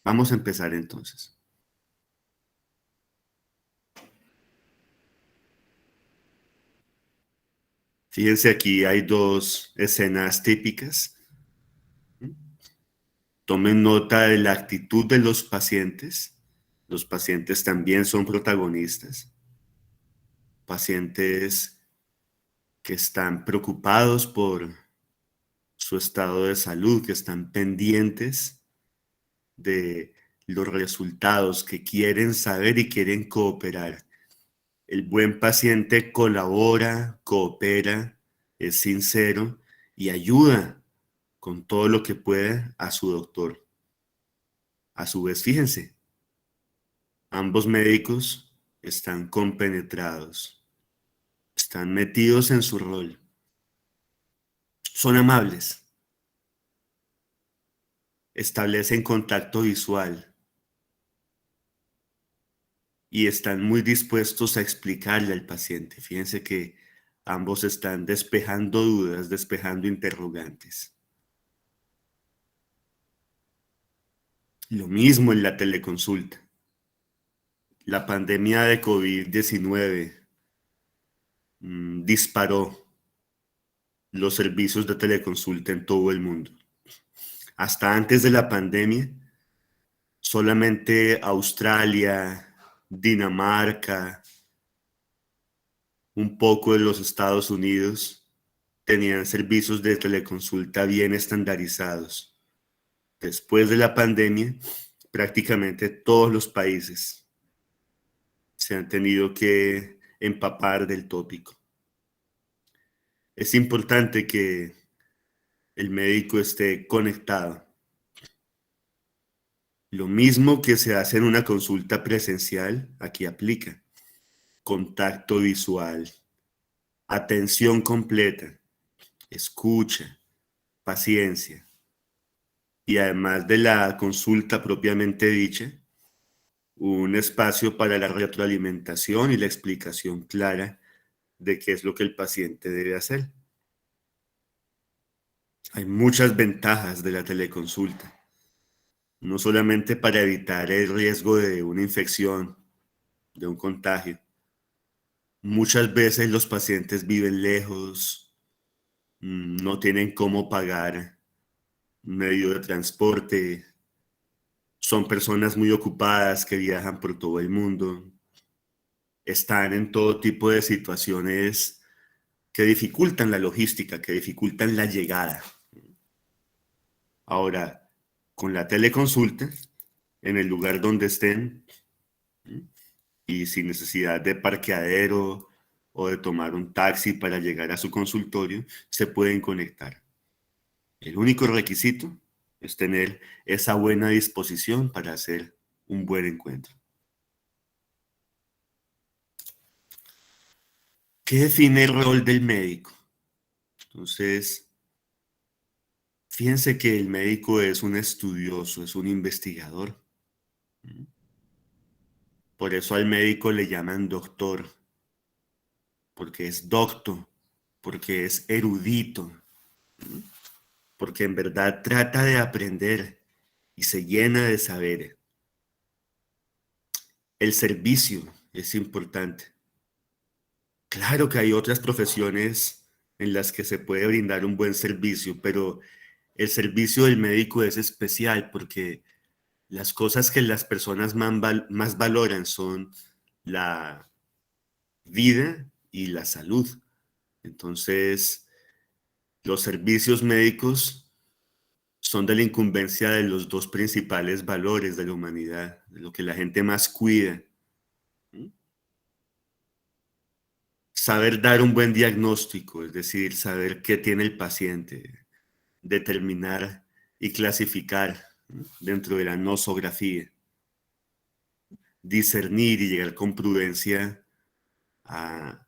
Vamos a empezar entonces. Fíjense, aquí hay dos escenas típicas. Tomen nota de la actitud de los pacientes. Los pacientes también son protagonistas. Pacientes que están preocupados por su estado de salud, que están pendientes de los resultados, que quieren saber y quieren cooperar. El buen paciente colabora, coopera, es sincero y ayuda con todo lo que puede a su doctor. A su vez, fíjense, ambos médicos están compenetrados, están metidos en su rol, son amables, establecen contacto visual y están muy dispuestos a explicarle al paciente. Fíjense que ambos están despejando dudas, despejando interrogantes. Lo mismo en la teleconsulta. La pandemia de COVID-19 disparó los servicios de teleconsulta en todo el mundo. Hasta antes de la pandemia, solamente Australia, Dinamarca, un poco de los Estados Unidos tenían servicios de teleconsulta bien estandarizados. Después de la pandemia, prácticamente todos los países se han tenido que empapar del tópico. Es importante que el médico esté conectado. Lo mismo que se hace en una consulta presencial, aquí aplica. Contacto visual, atención completa, escucha, paciencia. Y además de la consulta propiamente dicha, un espacio para la retroalimentación y la explicación clara de qué es lo que el paciente debe hacer. Hay muchas ventajas de la teleconsulta, no solamente para evitar el riesgo de una infección, de un contagio. Muchas veces los pacientes viven lejos, no tienen cómo pagar un medio de transporte, son personas muy ocupadas que viajan por todo el mundo, están en todo tipo de situaciones que dificultan la logística, que dificultan la llegada. Ahora, con la teleconsulta, en el lugar donde estén y sin necesidad de parqueadero o de tomar un taxi para llegar a su consultorio, se pueden conectar. El único requisito es tener esa buena disposición para hacer un buen encuentro. ¿Qué define el rol del médico? Entonces, fíjense que el médico es un estudioso, es un investigador. Por eso al médico le llaman doctor, porque es docto, porque es erudito, porque en verdad trata de aprender y se llena de saber. El servicio es importante. Claro que hay otras profesiones en las que se puede brindar un buen servicio, pero el servicio del médico es especial porque las cosas que las personas más valoran son la vida y la salud. Entonces, los servicios médicos son de la incumbencia de los dos principales valores de la humanidad, de lo que la gente más cuida. Saber dar un buen diagnóstico, es decir, saber qué tiene el paciente, determinar y clasificar dentro de la nosografía, discernir y llegar con prudencia a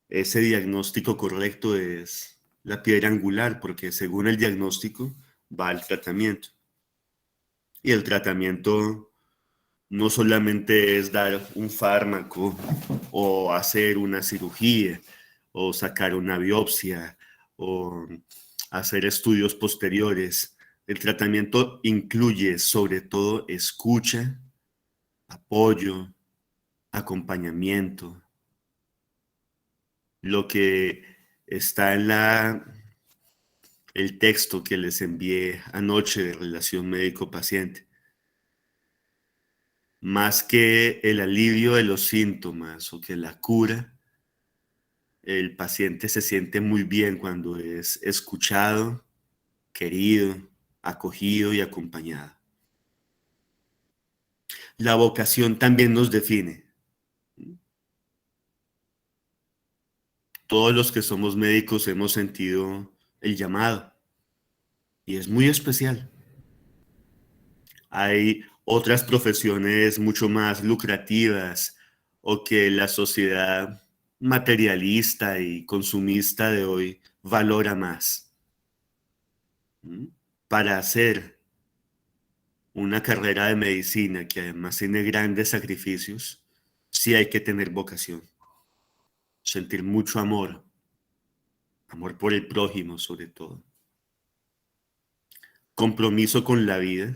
ese diagnóstico correcto es la piedra angular, porque según el diagnóstico va el tratamiento. Y el tratamiento no solamente es dar un fármaco o hacer una cirugía o sacar una biopsia o hacer estudios posteriores. El tratamiento incluye sobre todo escucha, apoyo, acompañamiento. Lo que está en el texto que les envié anoche de relación médico-paciente, más que el alivio de los síntomas o que la cura, el paciente se siente muy bien cuando es escuchado, querido, acogido y acompañado. La vocación también nos define. Todos los que somos médicos hemos sentido el llamado y es muy especial. Hay otras profesiones mucho más lucrativas o que la sociedad materialista y consumista de hoy valora más. ¿Mm? Para hacer una carrera de medicina que además tiene grandes sacrificios, sí hay que tener vocación, sentir mucho amor, amor por el prójimo sobre todo, compromiso con la vida.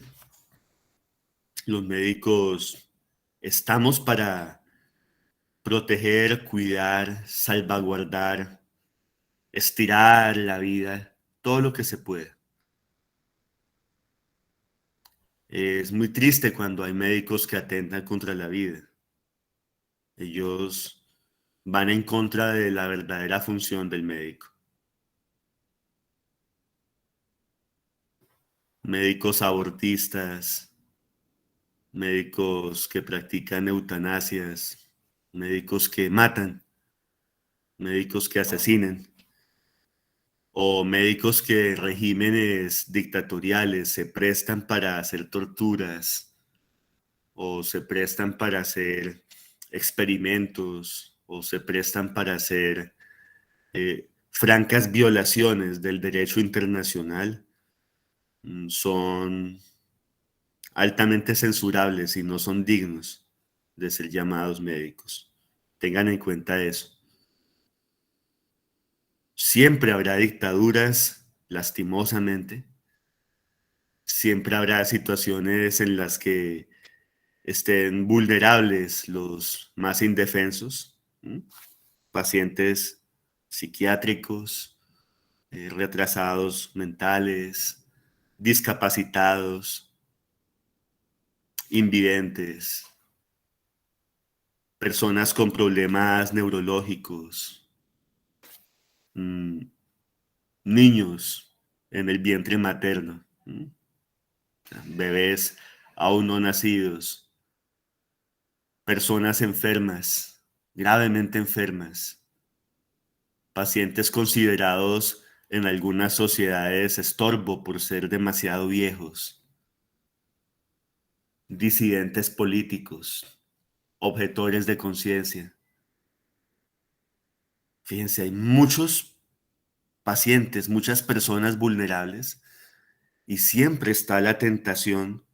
Los médicos estamos para proteger, cuidar, salvaguardar, estirar la vida, todo lo que se pueda. Es muy triste cuando hay médicos que atentan contra la vida. Ellos van en contra de la verdadera función del médico. Médicos abortistas, médicos que practican eutanasias, médicos que matan, médicos que asesinan, o médicos que regímenes dictatoriales se prestan para hacer torturas o se prestan para hacer experimentos o se prestan para hacer francas violaciones del derecho internacional, son altamente censurables y no son dignos de ser llamados médicos. Tengan en cuenta eso. Siempre habrá dictaduras, lastimosamente. Siempre habrá situaciones en las que estén vulnerables los más indefensos, ¿m? Pacientes psiquiátricos, retrasados mentales, discapacitados, invidentes, personas con problemas neurológicos, mm, niños en el vientre materno, bebés aún no nacidos, personas enfermas, gravemente enfermas, pacientes considerados en algunas sociedades estorbo por ser demasiado viejos, disidentes políticos, objetores de conciencia. Fíjense, hay muchos pacientes, muchas personas vulnerables y siempre está la tentación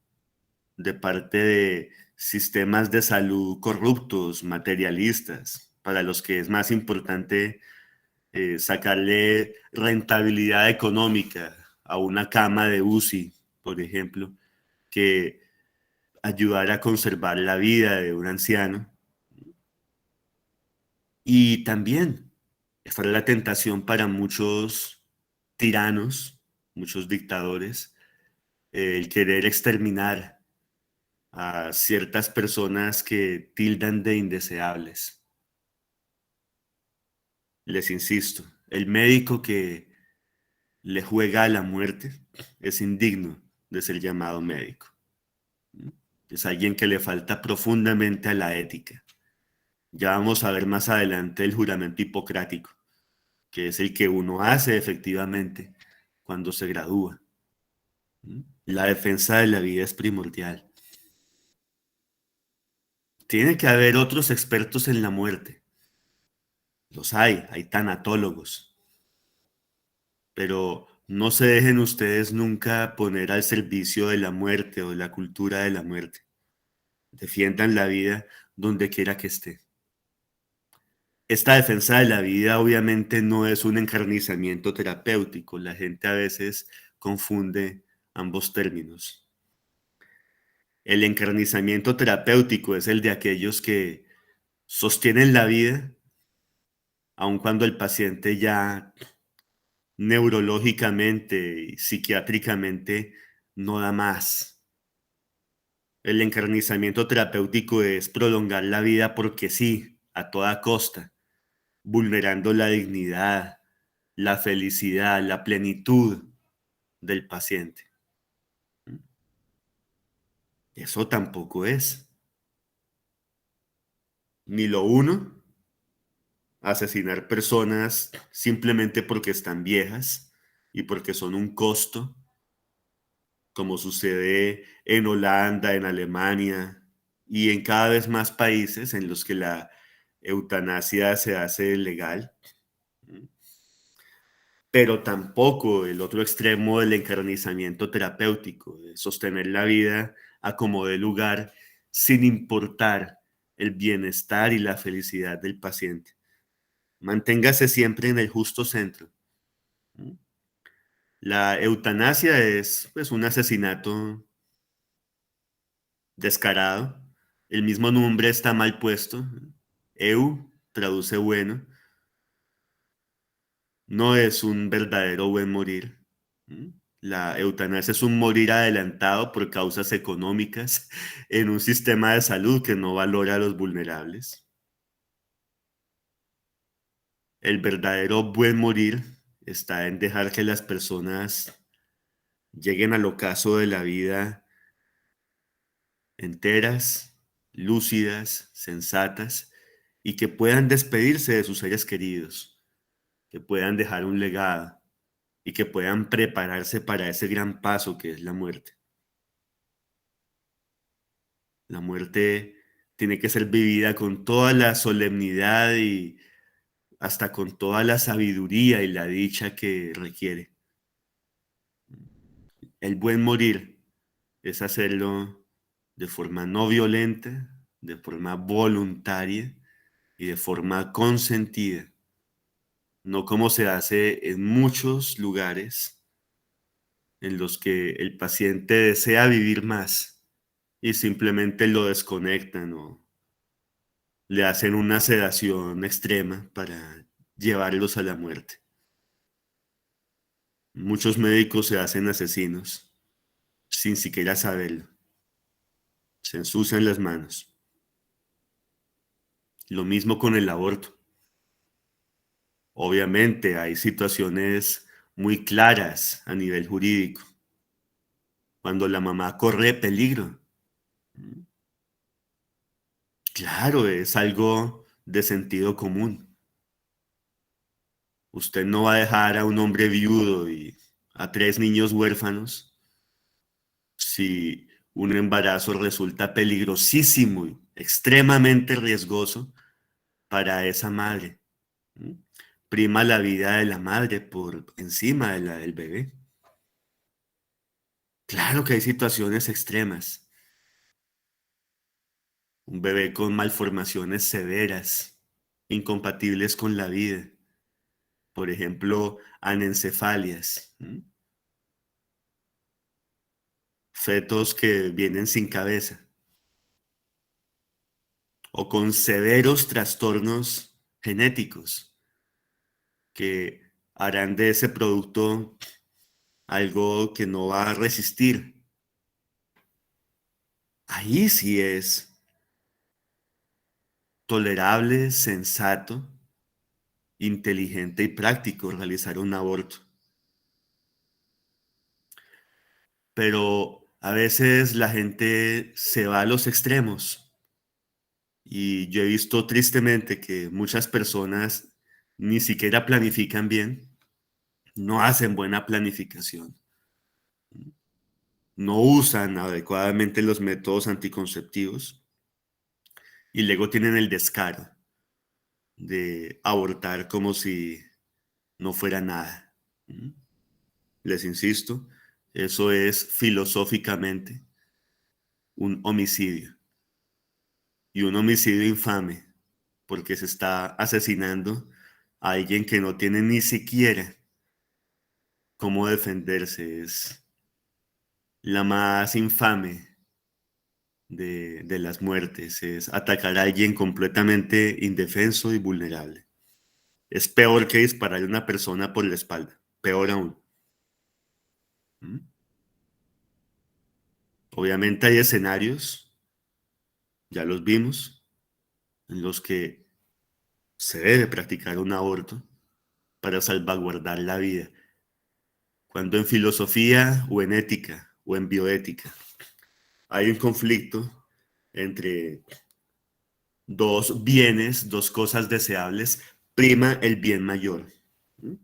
de parte de sistemas de salud corruptos, materialistas, para los que es más importante sacarle rentabilidad económica a una cama de UCI, por ejemplo, que ayudar a conservar la vida de un anciano. Y también está la tentación para muchos tiranos, muchos dictadores, el querer exterminar a ciertas personas que tildan de indeseables. Les insisto, el médico que le juega a la muerte es indigno de ser llamado médico. Es alguien que le falta profundamente a la ética. Ya vamos a ver más adelante el juramento hipocrático, que es el que uno hace efectivamente cuando se gradúa. La defensa de la vida es primordial. Tiene que haber otros expertos en la muerte. Los hay tanatólogos, pero no se dejen ustedes nunca poner al servicio de la muerte o de la cultura de la muerte. Defiendan la vida donde quiera que esté. Esta defensa de la vida obviamente no es un encarnizamiento terapéutico. La gente a veces confunde ambos términos. El encarnizamiento terapéutico es el de aquellos que sostienen la vida, aun cuando el paciente ya neurológicamente y psiquiátricamente no da más. El encarnizamiento terapéutico es prolongar la vida porque sí, a toda costa, vulnerando la dignidad, la felicidad, la plenitud del paciente. Eso tampoco es. Ni lo uno, asesinar personas simplemente porque están viejas y porque son un costo, como sucede en Holanda, en Alemania y en cada vez más países en los que la eutanasia se hace legal. Pero tampoco el otro extremo del encarnizamiento terapéutico, de sostener la vida a como dé lugar sin importar el bienestar y la felicidad del paciente. Manténgase siempre en el justo centro. La eutanasia es pues un asesinato descarado. El mismo nombre está mal puesto. Eu traduce bueno. No es un verdadero buen morir. La eutanasia es un morir adelantado por causas económicas en un sistema de salud que no valora a los vulnerables. El verdadero buen morir está en dejar que las personas lleguen al ocaso de la vida enteras, lúcidas, sensatas y que puedan despedirse de sus seres queridos, que puedan dejar un legado y que puedan prepararse para ese gran paso que es la muerte. La muerte tiene que ser vivida con toda la solemnidad y hasta con toda la sabiduría y la dicha que requiere. El buen morir es hacerlo de forma no violenta, de forma voluntaria y de forma consentida, no como se hace en muchos lugares en los que el paciente desea vivir más y simplemente lo desconectan o le hacen una sedación extrema para llevarlos a la muerte. Muchos médicos se hacen asesinos sin siquiera saberlo. Se ensucian las manos. Lo mismo con el aborto. Obviamente hay situaciones muy claras a nivel jurídico. Cuando la mamá corre peligro. Claro, es algo de sentido común. Usted no va a dejar a un hombre viudo y a 3 niños huérfanos si un embarazo resulta peligrosísimo y extremadamente riesgoso para esa madre. ¿Mm? Prima la vida de la madre por encima de la del bebé. Claro que hay situaciones extremas. Un bebé con malformaciones severas, incompatibles con la vida. Por ejemplo, anencefalias. Fetos que vienen sin cabeza o con severos trastornos genéticos que harán de ese producto algo que no va a resistir. Ahí sí es tolerable, sensato, inteligente y práctico realizar un aborto. Pero a veces la gente se va a los extremos y yo he visto tristemente que muchas personas ni siquiera planifican bien, no hacen buena planificación, no usan adecuadamente los métodos anticonceptivos y luego tienen el descaro de abortar como si no fuera nada. ¿Mm? Les insisto, eso es filosóficamente un homicidio y un homicidio infame porque se está asesinando a alguien que no tiene ni siquiera cómo defenderse. Es La más infame de las muertes es atacar a alguien completamente indefenso y vulnerable. Es peor que dispararle a una persona por la espalda, peor aún. ¿Mm? Obviamente hay escenarios, ya los vimos, en los que se debe practicar un aborto para salvaguardar la vida, cuando en filosofía o en ética o en bioética hay un conflicto entre dos bienes, dos cosas deseables, prima el bien mayor. ¿Mm?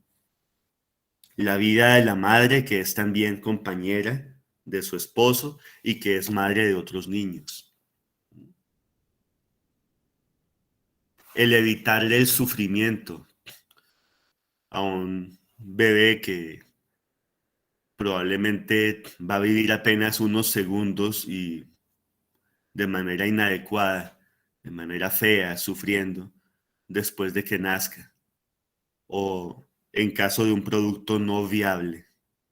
La vida de la madre, que es también compañera de su esposo y que es madre de otros niños. El evitarle el sufrimiento a un bebé que probablemente va a vivir apenas unos segundos y de manera inadecuada, de manera fea, sufriendo después de que nazca. O en caso de un producto no viable,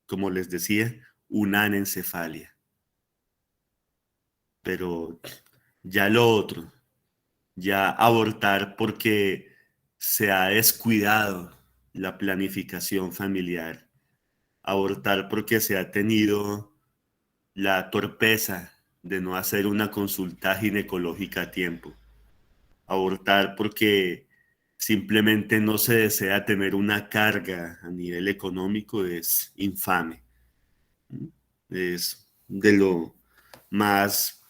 como les decía, una anencefalia. Pero ya lo otro, ya abortar porque se ha descuidado la planificación familiar, abortar porque se ha tenido la torpeza de no hacer una consulta ginecológica a tiempo, abortar porque simplemente no se desea tener una carga a nivel económico es infame. Es de lo más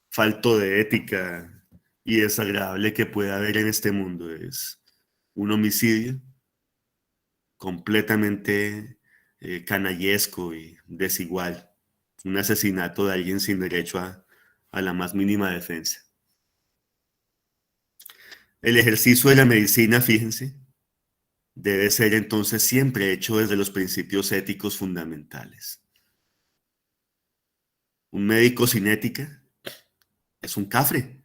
falto de ética y desagradable que pueda haber en este mundo. Es un homicidio completamente canallesco y desigual. Un asesinato de alguien sin derecho a la más mínima defensa. El ejercicio de la medicina, fíjense, debe ser entonces siempre hecho desde los principios éticos fundamentales. Un médico sin ética es un cafre.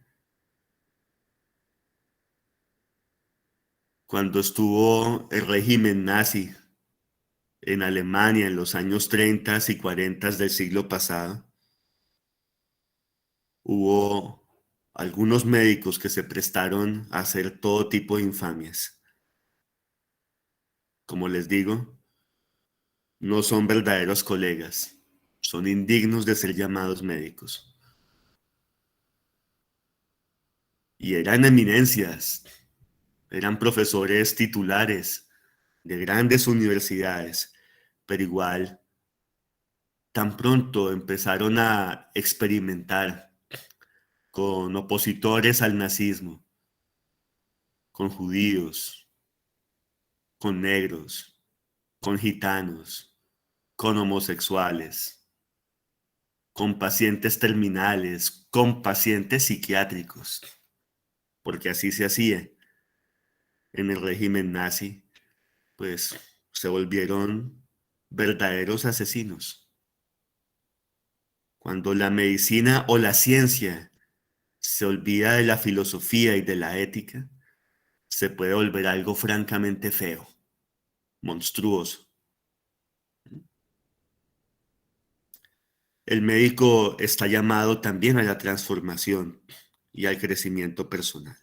Cuando estuvo el régimen nazi en Alemania en los años 30 y 40 del siglo pasado, hubo algunos médicos que se prestaron a hacer todo tipo de infamias. Como les digo, no son verdaderos colegas, son indignos de ser llamados médicos. Y eran eminencias, eran profesores titulares de grandes universidades, pero igual, tan pronto empezaron a experimentar con opositores al nazismo, con judíos, con negros, con gitanos, con homosexuales, con pacientes terminales, con pacientes psiquiátricos, porque así se hacía en el régimen nazi, pues se volvieron verdaderos asesinos. Cuando la medicina o la ciencia se olvida de la filosofía y de la ética, se puede volver algo francamente feo, monstruoso. El médico está llamado también a la transformación y al crecimiento personal,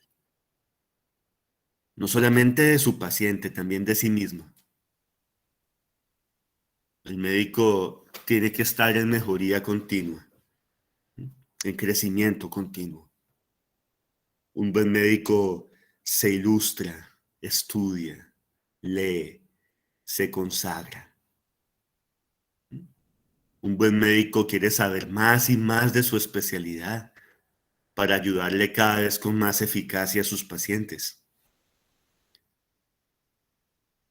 no solamente de su paciente, también de sí mismo. El médico tiene que estar en mejoría continua, en crecimiento continuo. Un buen médico se ilustra, estudia, lee, se consagra. Un buen médico quiere saber más y más de su especialidad para ayudarle cada vez con más eficacia a sus pacientes.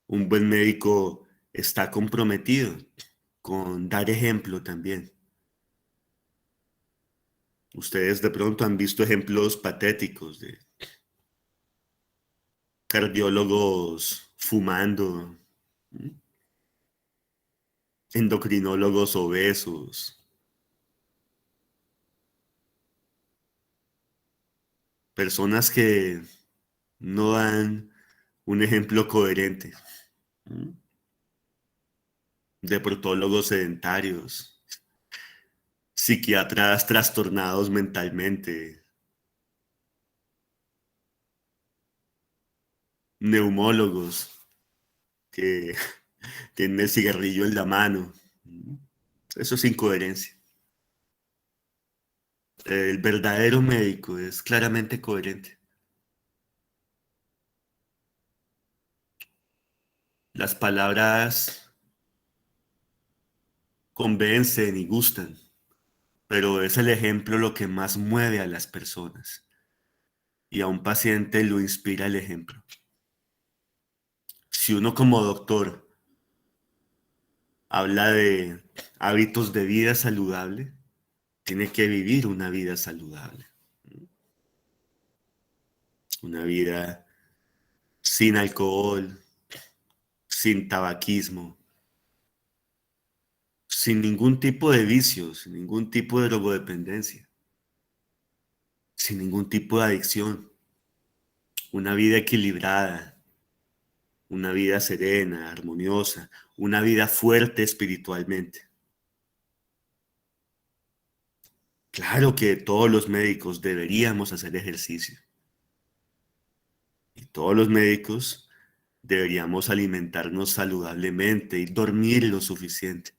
Un buen médico está comprometido con dar ejemplo también. Ustedes de pronto han visto ejemplos patéticos de cardiólogos fumando, ¿m? Endocrinólogos obesos, personas que no dan un ejemplo coherente, ¿m? Deportólogos sedentarios. psiquiatras trastornados mentalmente, neumólogos que tienen el cigarrillo en la mano. Eso es incoherencia. El verdadero médico es claramente coherente. Las palabras convencen y gustan, pero es el ejemplo lo que más mueve a las personas y a un paciente lo inspira el ejemplo. Si uno como doctor habla de hábitos de vida saludable, tiene que vivir una vida saludable, una vida sin alcohol, sin tabaquismo, sin ningún tipo de vicio, sin ningún tipo de drogodependencia, sin ningún tipo de adicción, una vida equilibrada, una vida serena, armoniosa, una vida fuerte espiritualmente. Claro que todos los médicos deberíamos hacer ejercicio y todos los médicos deberíamos alimentarnos saludablemente y dormir lo suficiente.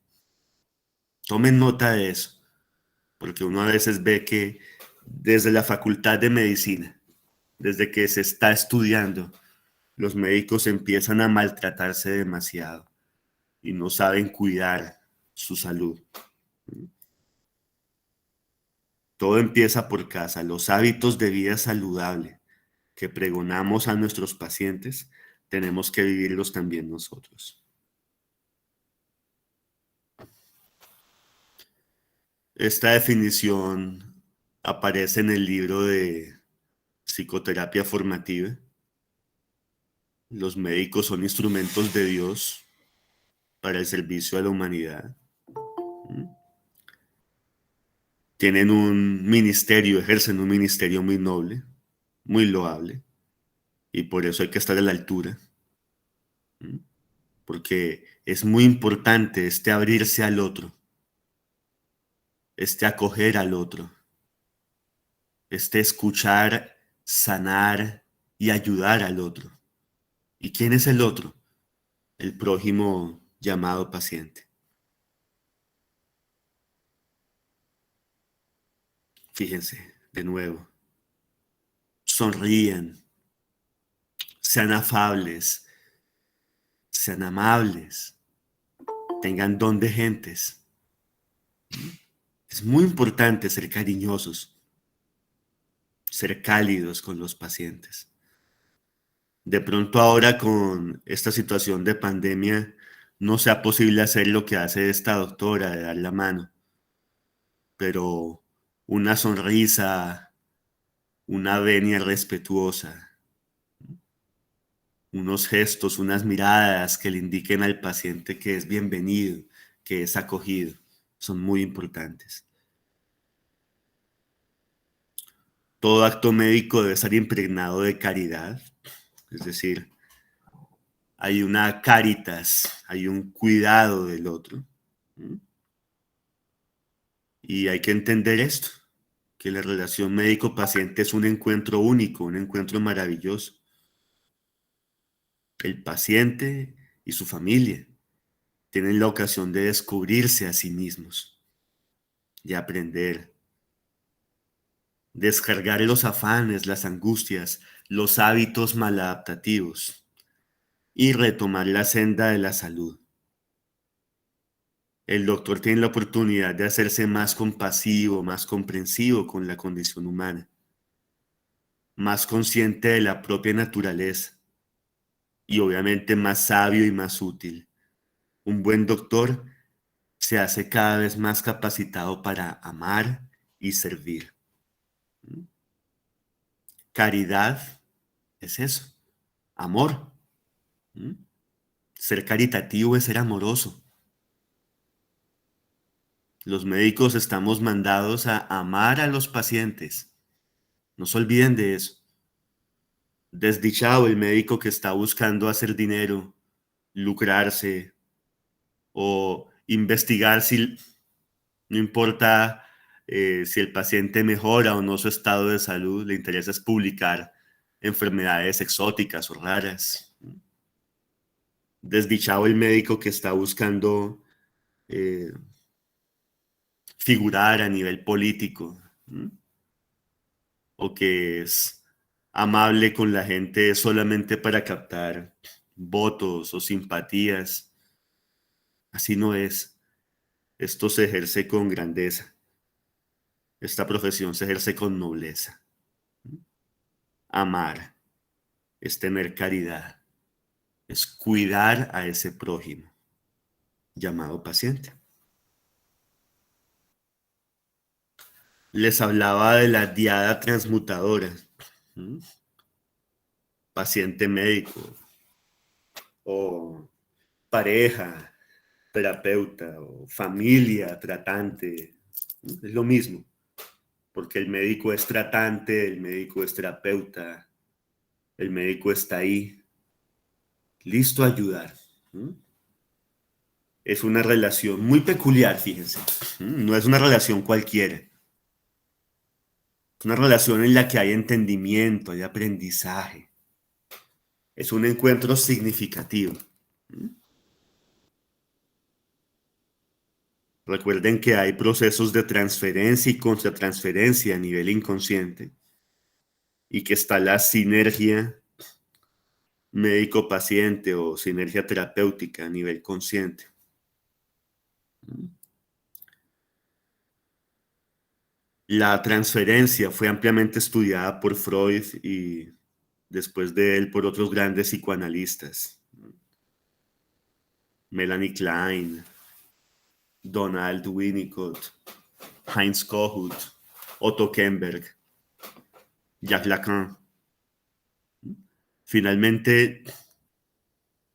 Tomen nota de eso, porque uno a veces ve que desde la Facultad de Medicina, desde que se está estudiando, los médicos empiezan a maltratarse demasiado y no saben cuidar su salud. Todo empieza por casa. Los hábitos de vida saludable que pregonamos a nuestros pacientes, tenemos que vivirlos también nosotros. Esta definición aparece en el libro de Psicoterapia Formativa. Los médicos son instrumentos de Dios para el servicio a la humanidad. Tienen un ministerio, ejercen un ministerio muy noble, muy loable, y por eso hay que estar a la altura, porque es muy importante este abrirse al otro, este acoger al otro, este escuchar, sanar y ayudar al otro. ¿Y quién es el otro? El prójimo llamado paciente. Fíjense, de nuevo, sonrían, sean afables, sean amables, tengan don de gentes. Es muy importante ser cariñosos, ser cálidos con los pacientes. De pronto ahora con esta situación de pandemia no sea posible hacer lo que hace esta doctora de dar la mano, pero una sonrisa, una venia respetuosa, unos gestos, unas miradas que le indiquen al paciente que es bienvenido, que es acogido, son muy importantes. Todo acto médico debe estar impregnado de caridad, es decir, hay una caritas, hay un cuidado del otro. Y hay que entender esto, que la relación médico-paciente es un encuentro único, un encuentro maravilloso. El paciente y su familia tienen la ocasión de descubrirse a sí mismos, de aprender, descargar los afanes, las angustias, los hábitos maladaptativos y retomar la senda de la salud. El doctor tiene la oportunidad de hacerse más compasivo, más comprensivo con la condición humana, más consciente de la propia naturaleza y obviamente más sabio y más útil. Un buen doctor se hace cada vez más capacitado para amar y servir. Caridad es eso, amor. Ser caritativo es ser amoroso. Los médicos estamos mandados a amar a los pacientes. No se olviden de eso. Desdichado el médico que está buscando hacer dinero, lucrarse o investigar si no importa Si el paciente mejora o no su estado de salud, le interesa es publicar enfermedades exóticas o raras. Desdichado el médico que está buscando eh, figurar a nivel político, ¿m? O que es amable con la gente solamente para captar votos o simpatías. Así no es. Esto se ejerce con grandeza. Esta profesión se ejerce con nobleza. Amar es tener caridad, es cuidar a ese prójimo llamado paciente. Les hablaba de la diada transmutadora, ¿m? Paciente médico o pareja, terapeuta o familia tratante. Es lo mismo, porque el médico es tratante, el médico es terapeuta, el médico está ahí, listo a ayudar. Es una relación muy peculiar, fíjense. No es una relación cualquiera. Es una relación en la que hay entendimiento, hay aprendizaje. Es un encuentro significativo. Recuerden que hay procesos de transferencia y contratransferencia a nivel inconsciente y que está la sinergia médico-paciente o sinergia terapéutica a nivel consciente. La transferencia fue ampliamente estudiada por Freud y después de él por otros grandes psicoanalistas. Melanie Klein, Donald Winnicott, Heinz Kohut, Otto Kemberg, Jacques Lacan. Finalmente,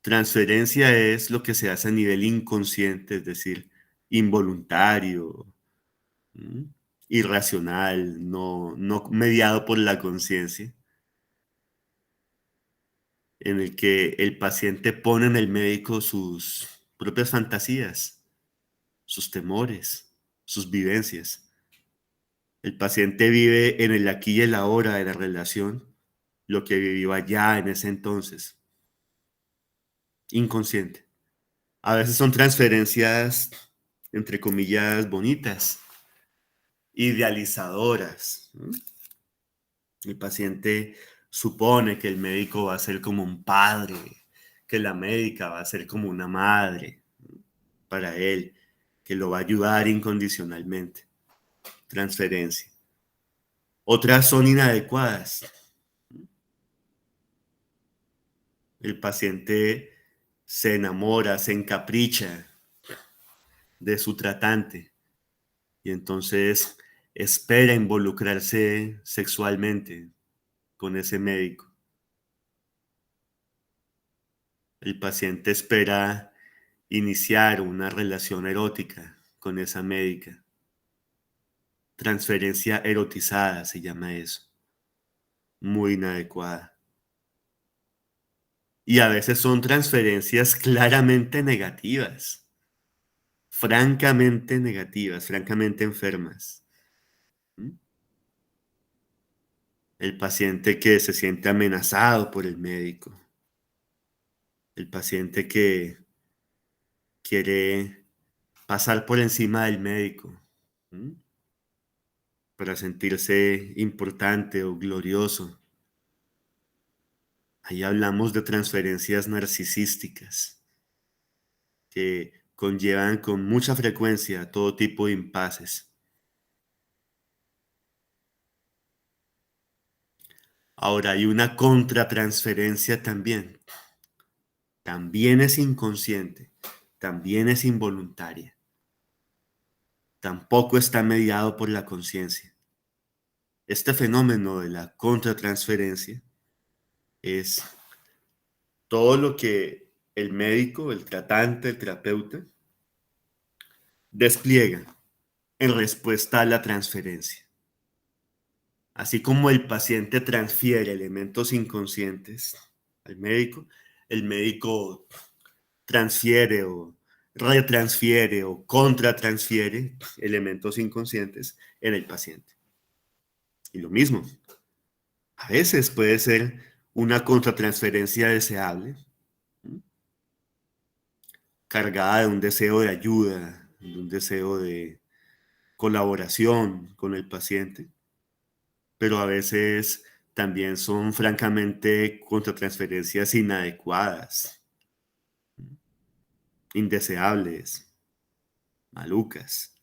transferencia es lo que se hace a nivel inconsciente, es decir, involuntario, ¿m? Irracional, no mediado por la conciencia, en el que el paciente pone en el médico sus propias fantasías, sus temores, sus vivencias. El paciente vive en el aquí y el ahora de la relación, lo que vivió allá en ese entonces, inconsciente. A veces son transferencias, entre comillas, bonitas, idealizadoras, ¿no? El paciente supone que el médico va a ser como un padre, que la médica va a ser como una madre para él, que lo va a ayudar incondicionalmente. Transferencia. Otras son inadecuadas. El paciente se enamora, se encapricha de su tratante y entonces espera involucrarse sexualmente con ese médico. El paciente espera iniciar una relación erótica con esa médica. Transferencia erotizada se llama eso. Muy inadecuada. Y a veces son transferencias claramente negativas, francamente enfermas. ¿Mm? El paciente que se siente amenazado por el médico. El paciente que quiere pasar por encima del médico. ¿Mm? Para sentirse importante o glorioso. Ahí hablamos de transferencias narcisísticas que conllevan con mucha frecuencia todo tipo de impases. Ahora hay una contratransferencia también. También es inconsciente, también es involuntaria. Tampoco está mediado por la conciencia. Este fenómeno de la contratransferencia es todo lo que el médico, el tratante, el terapeuta despliega en respuesta a la transferencia. Así como el paciente transfiere elementos inconscientes al médico, el médico transfiere o retransfiere o contratransfiere elementos inconscientes. en el paciente. Y lo mismo, a veces puede ser una contratransferencia deseable, ¿m? Cargada de un deseo de ayuda, de un deseo de colaboración con el paciente, pero a veces también son francamente contratransferencias inadecuadas, indeseables, malucas,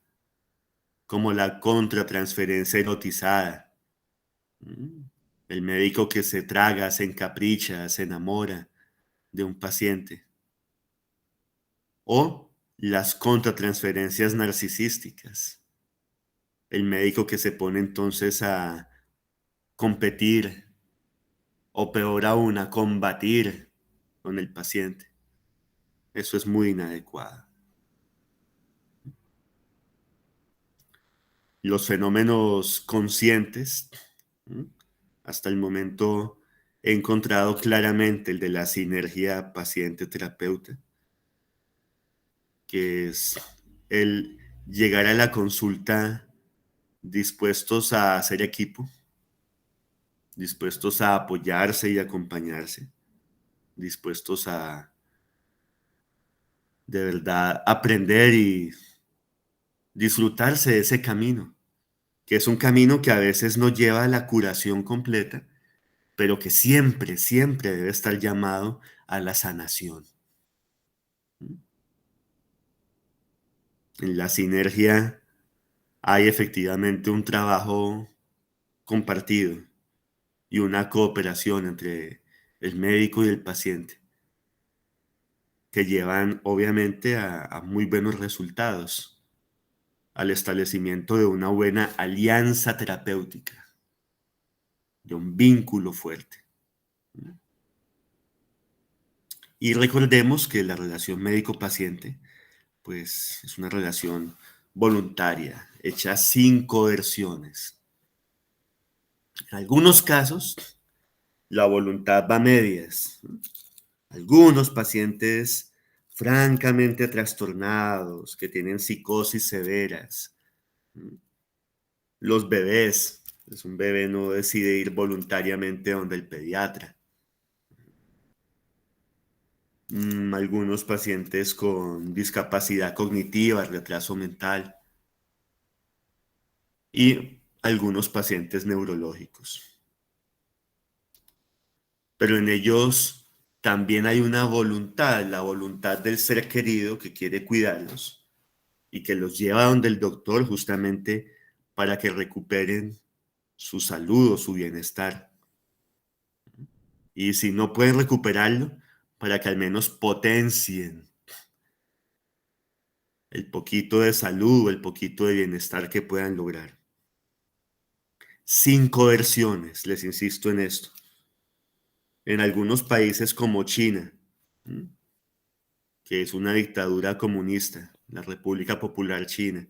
como la contratransferencia erotizada. ¿M? El médico que se traga, se encapricha, se enamora de un paciente. O las contratransferencias narcisísticas. El médico que se pone entonces a competir o peor aún a combatir con el paciente. Eso es muy inadecuado. Los fenómenos conscientes, ¿m? Hasta el momento he encontrado claramente el de la sinergia paciente-terapeuta, que es el llegar a la consulta dispuestos a hacer equipo, dispuestos a apoyarse y acompañarse, dispuestos a de verdad aprender y disfrutarse de ese camino, que es un camino que a veces no lleva a la curación completa, pero que siempre, siempre debe estar llamado a la sanación. En la sinergia hay efectivamente un trabajo compartido y una cooperación entre el médico y el paciente que llevan obviamente a muy buenos resultados, al establecimiento de una buena alianza terapéutica, de un vínculo fuerte. Y recordemos que la relación médico-paciente, pues es una relación voluntaria, hecha sin coerciones. En algunos casos, la voluntad va a medias. Algunos pacientes francamente trastornados, que tienen psicosis severas. Los bebés, pues un bebé no decide ir voluntariamente donde el pediatra. Algunos pacientes con discapacidad cognitiva, retraso mental y algunos pacientes neurológicos. Pero en ellos también hay una voluntad, la voluntad del ser querido que quiere cuidarlos y que los lleva donde el doctor justamente para que recuperen su salud o su bienestar. Y si no pueden recuperarlo, para que al menos potencien el poquito de salud o el poquito de bienestar que puedan lograr. Sin coerciones, les insisto en esto. En algunos países como China, ¿m? Que es una dictadura comunista, la República Popular China,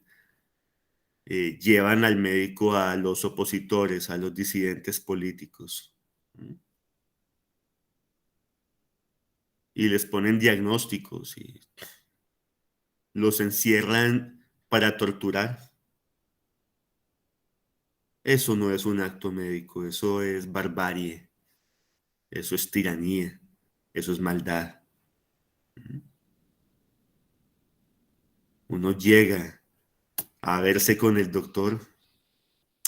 llevan al médico a los opositores, a los disidentes políticos, ¿m? Y les ponen diagnósticos y los encierran para torturar. Eso no es un acto médico, eso es barbarie, eso es tiranía, eso es maldad. Uno llega a verse con el doctor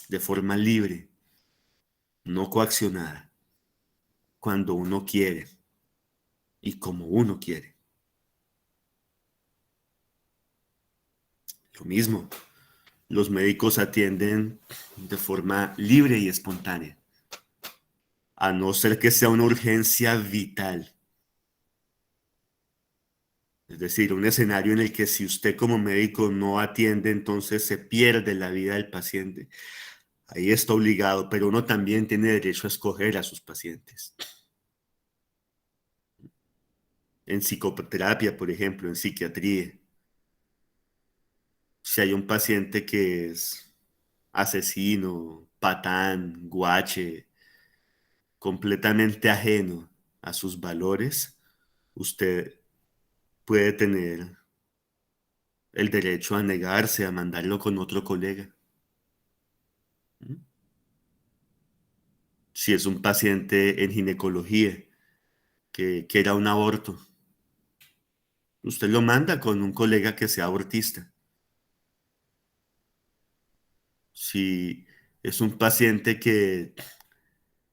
de forma libre, no coaccionada, cuando uno quiere y como uno quiere. Lo mismo, los médicos atienden de forma libre y espontánea, a no ser que sea una urgencia vital. Es decir, un escenario en el que si usted como médico no atiende, entonces se pierde la vida del paciente. Ahí está obligado, pero uno también tiene derecho a escoger a sus pacientes. En psicoterapia, por ejemplo, en psiquiatría, si hay un paciente que es asesino, patán, guache, completamente ajeno a sus valores, usted puede tener el derecho a negarse a mandarlo con otro colega. Si es un paciente en ginecología que quiera un aborto, usted lo manda con un colega que sea abortista. Si es un paciente que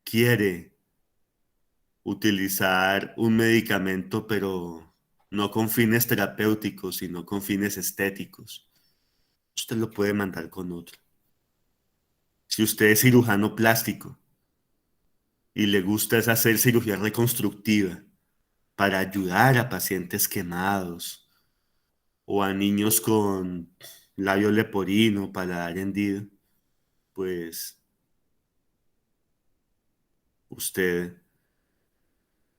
quiere utilizar un medicamento, pero no con fines terapéuticos, sino con fines estéticos, usted lo puede mandar con otro. Si usted es cirujano plástico y le gusta es hacer cirugía reconstructiva para ayudar a pacientes quemados o a niños con labio leporino, paladar hendido, pues usted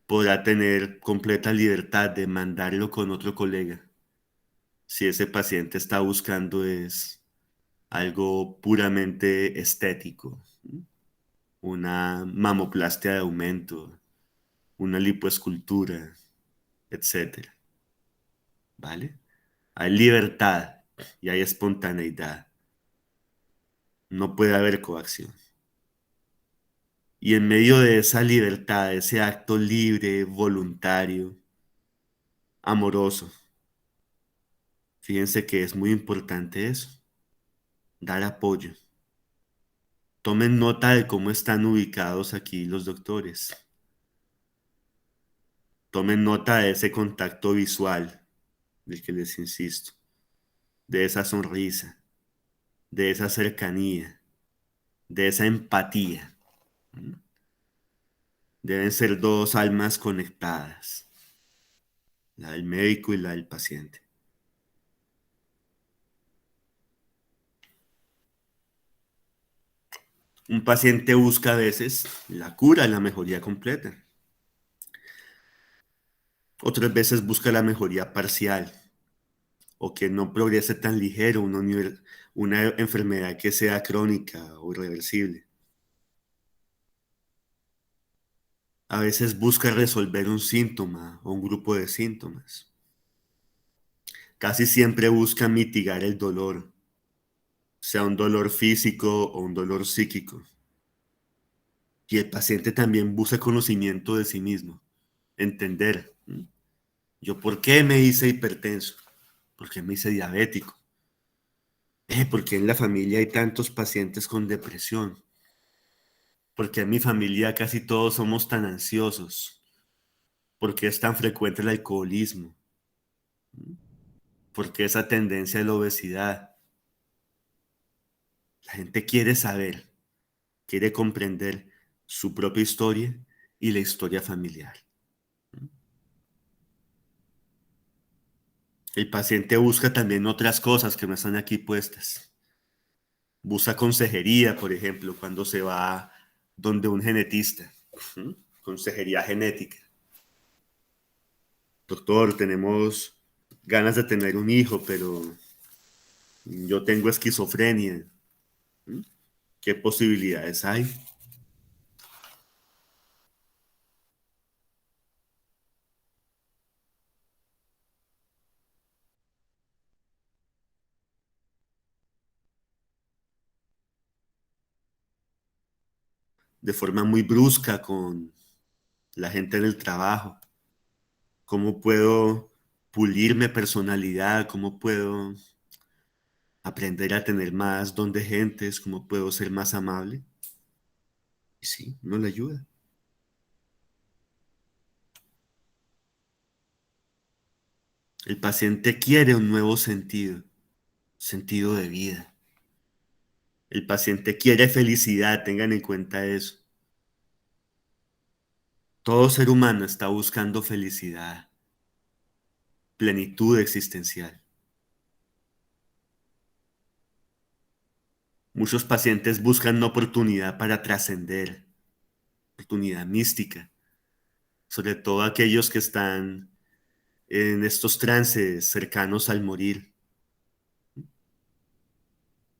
podrá tener completa libertad de mandarlo con otro colega si ese paciente está buscando es algo puramente estético, una mamoplastia de aumento, una lipoescultura, etcétera, ¿vale? Hay libertad y hay espontaneidad. No puede haber coacción. Y en medio de esa libertad, ese acto libre, voluntario, amoroso, fíjense que es muy importante eso, dar apoyo. Tomen nota de cómo están ubicados aquí los doctores. Tomen nota de ese contacto visual del que les insisto, de esa sonrisa, de esa cercanía, de esa empatía. ¿Mm? Deben ser dos almas conectadas, la del médico y la del paciente. Un paciente busca a veces la cura, la mejoría completa. Otras veces busca la mejoría parcial o que no progrese tan ligero una enfermedad que sea crónica o irreversible. A veces busca resolver un síntoma o un grupo de síntomas. Casi siempre busca mitigar el dolor, sea un dolor físico o un dolor psíquico. Y el paciente también busca conocimiento de sí mismo, entender. Yo, ¿por qué me hice hipertenso? ¿Por qué me hice diabético? ¿Por qué en la familia hay tantos pacientes con depresión? ¿Por qué en mi familia casi todos somos tan ansiosos? ¿Por qué es tan frecuente el alcoholismo? ¿Por qué esa tendencia a la obesidad? La gente quiere saber, quiere comprender su propia historia y la historia familiar. El paciente busca también otras cosas que no están aquí puestas. Busca consejería, por ejemplo, cuando se va donde un genetista. Consejería genética. Doctor, tenemos ganas de tener un hijo, pero yo tengo esquizofrenia. ¿Mm? ¿Qué posibilidades hay? De forma muy brusca con la gente en el trabajo. ¿Cómo puedo pulirme personalidad? ¿Cómo puedo aprender a tener más don de gentes? ¿Cómo puedo ser más amable? Y sí, no le ayuda. El paciente quiere un nuevo sentido de vida. El paciente quiere felicidad, tengan en cuenta eso. Todo ser humano está buscando felicidad, plenitud existencial. Muchos pacientes buscan una oportunidad para trascender, oportunidad mística, sobre todo aquellos que están en estos trances cercanos al morir.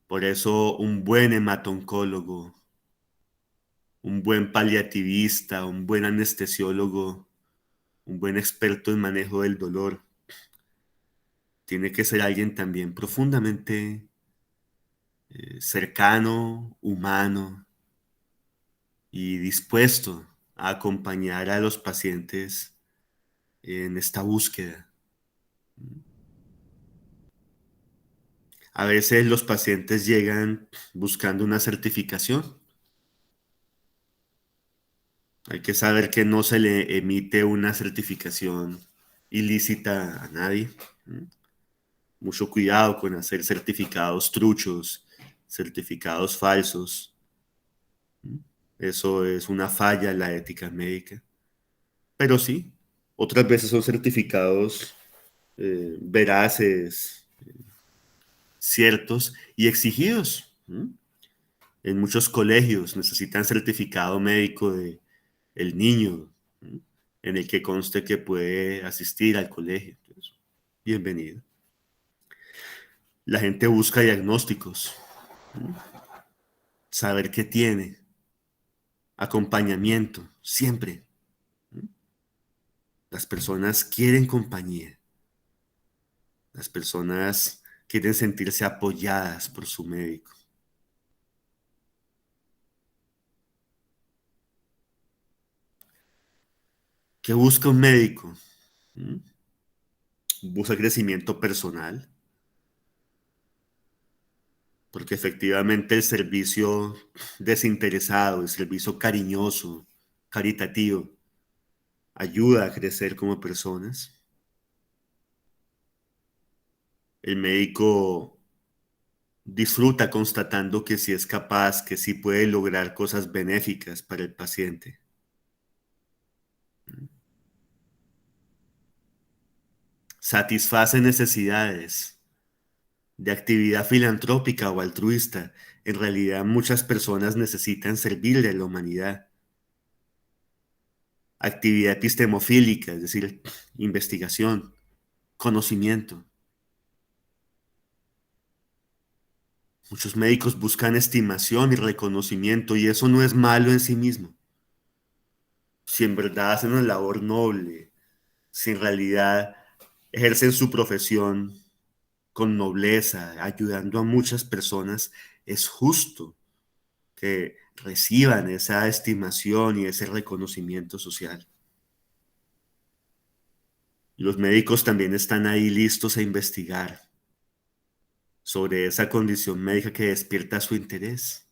Por eso un buen hematoncólogo, un buen paliativista, un buen anestesiólogo, un buen experto en manejo del dolor, tiene que ser alguien también profundamente cercano, humano y dispuesto a acompañar a los pacientes en esta búsqueda. A veces los pacientes llegan buscando una certificación. Hay que saber que no se le emite una certificación ilícita a nadie. Mucho cuidado con hacer certificados truchos, certificados falsos. Eso es una falla en la ética médica. Pero sí, otras veces son certificados veraces, ciertos y exigidos. En muchos colegios necesitan certificado médico de el niño, en el que conste que puede asistir al colegio. Entonces, bienvenido. La gente busca diagnósticos, saber qué tiene, acompañamiento, siempre. Las personas quieren compañía. Las personas quieren sentirse apoyadas por su médico. ¿Qué busca un médico? ¿Mm? Busca crecimiento personal, porque efectivamente el servicio desinteresado, el servicio cariñoso, caritativo, ayuda a crecer como personas. El médico disfruta constatando que sí es capaz, que sí puede lograr cosas benéficas para el paciente. Satisface necesidades de actividad filantrópica o altruista. En realidad, muchas personas necesitan servirle a la humanidad. Actividad epistemofílica, es decir, investigación, conocimiento. Muchos médicos buscan estimación y reconocimiento y eso no es malo en sí mismo. Si en verdad hacen una labor noble, si en realidad ejercen su profesión con nobleza, ayudando a muchas personas, es justo que reciban esa estimación y ese reconocimiento social. Los médicos también están ahí listos a investigar sobre esa condición médica que despierta su interés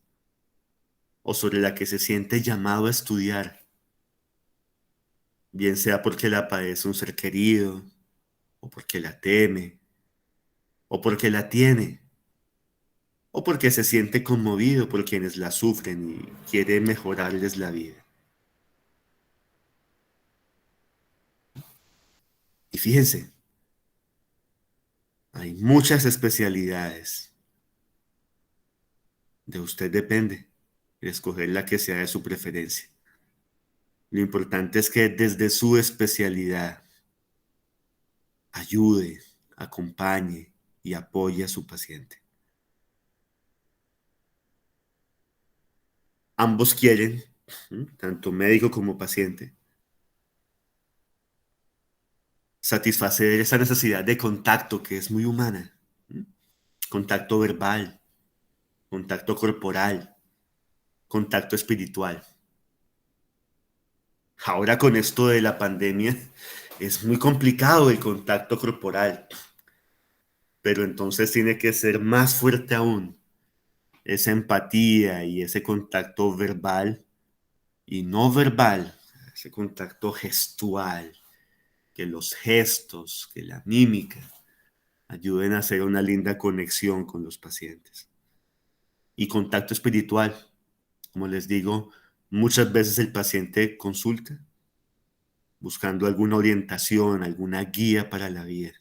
o sobre la que se siente llamado a estudiar, bien sea porque la padece un ser querido, o porque la teme, o porque la tiene, o porque se siente conmovido por quienes la sufren y quiere mejorarles la vida. Y fíjense, hay muchas especialidades. De usted depende de escoger la que sea de su preferencia. Lo importante es que desde su especialidad ayude, acompañe y apoye a su paciente. Ambos quieren, tanto médico como paciente, satisfacer esa necesidad de contacto que es muy humana. Contacto verbal, contacto corporal, contacto espiritual. Ahora con esto de la pandemia es muy complicado el contacto corporal, pero entonces tiene que ser más fuerte aún esa empatía y ese contacto verbal y no verbal, ese contacto gestual, que los gestos, que la mímica ayuden a hacer una linda conexión con los pacientes. Y contacto espiritual, como les digo, muchas veces el paciente consulta buscando alguna orientación, alguna guía para la vida.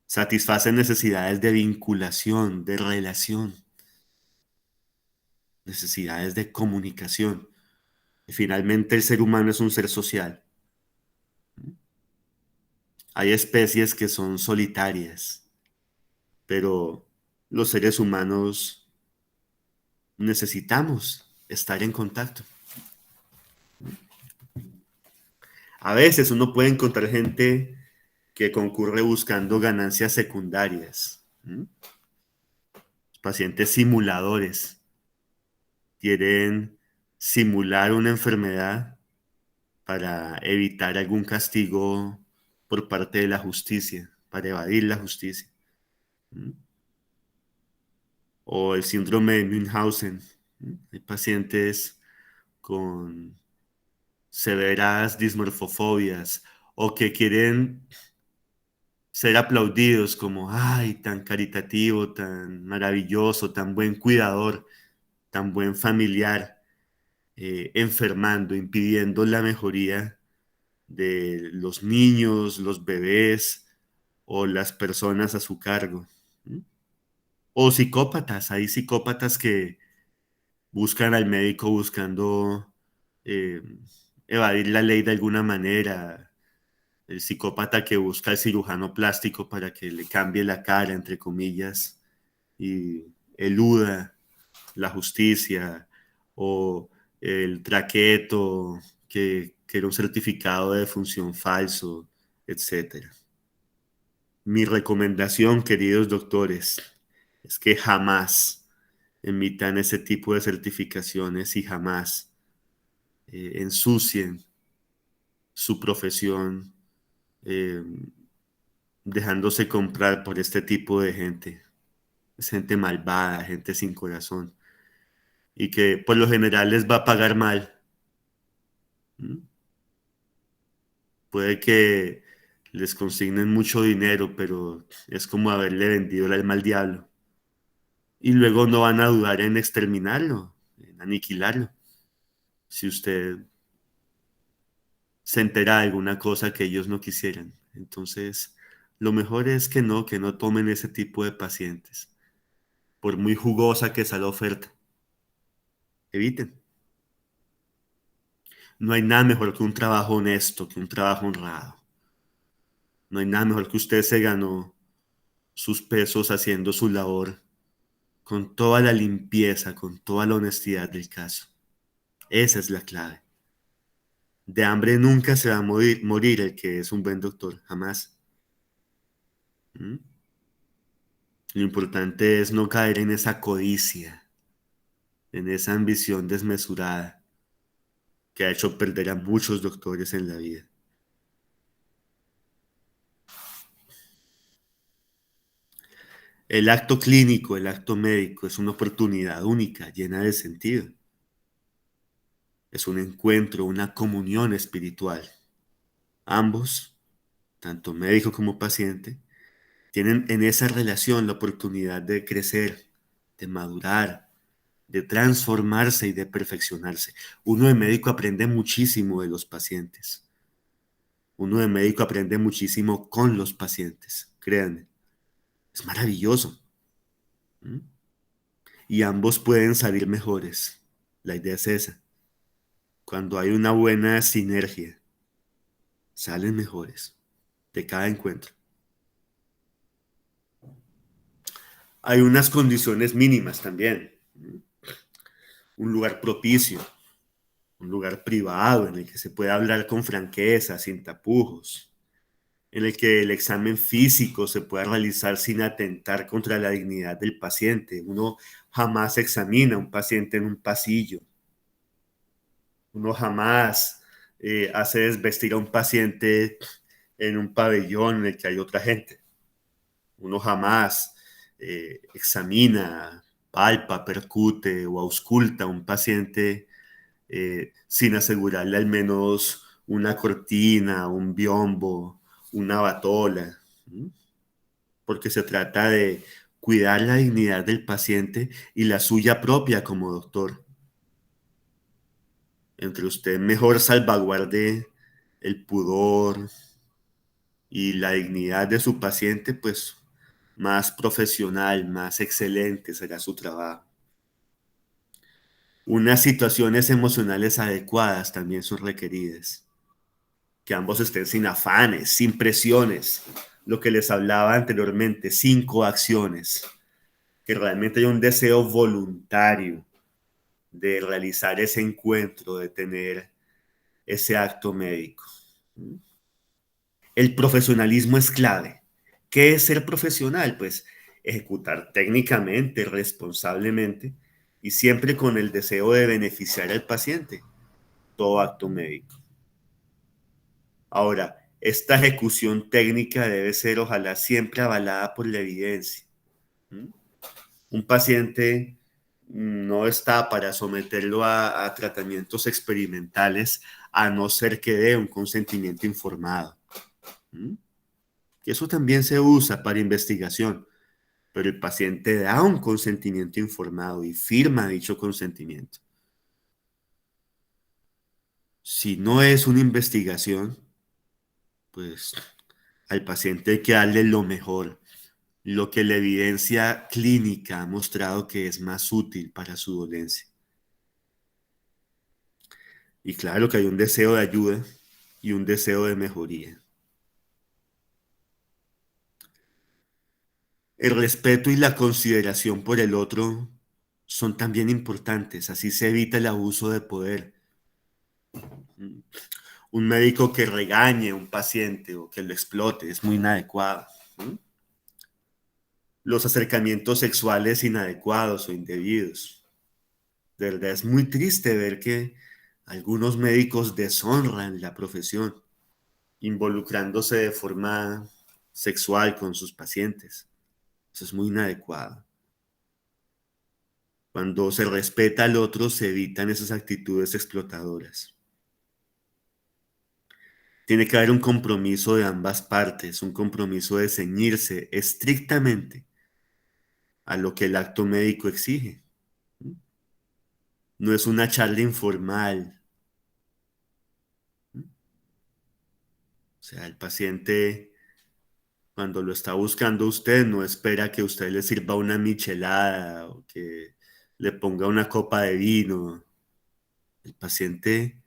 Satisface necesidades de vinculación, de relación, necesidades de comunicación. Y finalmente el ser humano es un ser social. Hay especies que son solitarias, pero los seres humanos necesitamos estar en contacto. A veces uno puede encontrar gente que concurre buscando ganancias secundarias, pacientes simuladores, quieren simular una enfermedad para evitar algún castigo por parte de la justicia, para evadir la justicia. ¿Mm? O el síndrome de Münchhausen. ¿Mm? Hay pacientes con severas dismorfofobias o que quieren ser aplaudidos como, ay, tan caritativo, tan maravilloso, tan buen cuidador, tan buen familiar, enfermando, impidiendo la mejoría de los niños, los bebés o las personas a su cargo. ¿Mm? O psicópatas, hay psicópatas que buscan al médico buscando eh, evadir la ley de alguna manera. El psicópata que busca al cirujano plástico para que le cambie la cara, entre comillas, y eluda la justicia, o el traqueto que era un certificado de defunción falso, etcétera. Mi recomendación, queridos doctores, es que jamás emitan ese tipo de certificaciones y jamás ensucien su profesión eh, dejándose comprar por este tipo de gente. Es gente malvada, gente sin corazón y que por lo general les va a pagar mal. ¿Mm? Puede que les consignen mucho dinero, pero es como haberle vendido el alma al diablo. Y luego no van a dudar en exterminarlo, en aniquilarlo. Si usted se entera de alguna cosa que ellos no quisieran. Entonces, lo mejor es que no tomen ese tipo de pacientes, por muy jugosa que sea la oferta. Eviten. No hay nada mejor que un trabajo honesto, que un trabajo honrado. No hay nada mejor que usted se ganó sus pesos haciendo su labor con toda la limpieza, con toda la honestidad del caso. Esa es la clave. De hambre nunca se va a morir el que es un buen doctor, jamás. ¿Mm? Lo importante es no caer en esa codicia, en esa ambición desmesurada que ha hecho perder a muchos doctores en la vida. El acto clínico, el acto médico, es una oportunidad única, llena de sentido. Es un encuentro, una comunión espiritual. Ambos, tanto médico como paciente, tienen en esa relación la oportunidad de crecer, de madurar, de transformarse y de perfeccionarse. Uno de médico aprende muchísimo de los pacientes. Uno de médico aprende muchísimo con los pacientes, créanme. Es maravilloso. ¿Mm? Y ambos pueden salir mejores. La idea es esa. Cuando hay una buena sinergia, salen mejores de cada encuentro. Hay unas condiciones mínimas también. Un lugar propicio, un lugar privado en el que se pueda hablar con franqueza, sin tapujos, en el que el examen físico se pueda realizar sin atentar contra la dignidad del paciente. Uno jamás examina a un paciente en un pasillo. Uno jamás hace desvestir a un paciente en un pabellón en el que hay otra gente. Uno jamás examina, palpa, percute o ausculta a un paciente sin asegurarle al menos una cortina, un biombo, una batola, ¿sí? Porque se trata de cuidar la dignidad del paciente y la suya propia como doctor. Entre usted mejor salvaguarde el pudor y la dignidad de su paciente, pues más profesional, más excelente será su trabajo. Unas situaciones emocionales adecuadas también son requeridas. Que ambos estén sin afanes, sin presiones. Lo que les hablaba anteriormente, sin coacciones. Que realmente haya un deseo voluntario de realizar ese encuentro, de tener ese acto médico. El profesionalismo es clave. ¿Qué es ser profesional? Pues ejecutar técnicamente, responsablemente, y siempre con el deseo de beneficiar al paciente, todo acto médico. Ahora, esta ejecución técnica debe ser ojalá siempre avalada por la evidencia. ¿Mm? Un paciente no está para someterlo a tratamientos experimentales a no ser que dé un consentimiento informado. ¿Mm? Que eso también se usa para investigación, pero el paciente da un consentimiento informado y firma dicho consentimiento. Si no es una investigación, pues al paciente hay que darle lo mejor, lo que la evidencia clínica ha mostrado que es más útil para su dolencia. Y claro que hay un deseo de ayuda y un deseo de mejoría. El respeto y la consideración por el otro son también importantes, así se evita el abuso de poder. Un médico que regañe a un paciente o que lo explote es muy inadecuado. Los acercamientos sexuales inadecuados o indebidos. De verdad es muy triste ver que algunos médicos deshonran la profesión, involucrándose de forma sexual con sus pacientes. Eso es muy inadecuado. Cuando se respeta al otro, se evitan esas actitudes explotadoras. Tiene que haber un compromiso de ambas partes, un compromiso de ceñirse estrictamente a lo que el acto médico exige. No es una charla informal. O sea, el paciente, cuando lo está buscando usted, no espera que usted le sirva una michelada o que le ponga una copa de vino. El paciente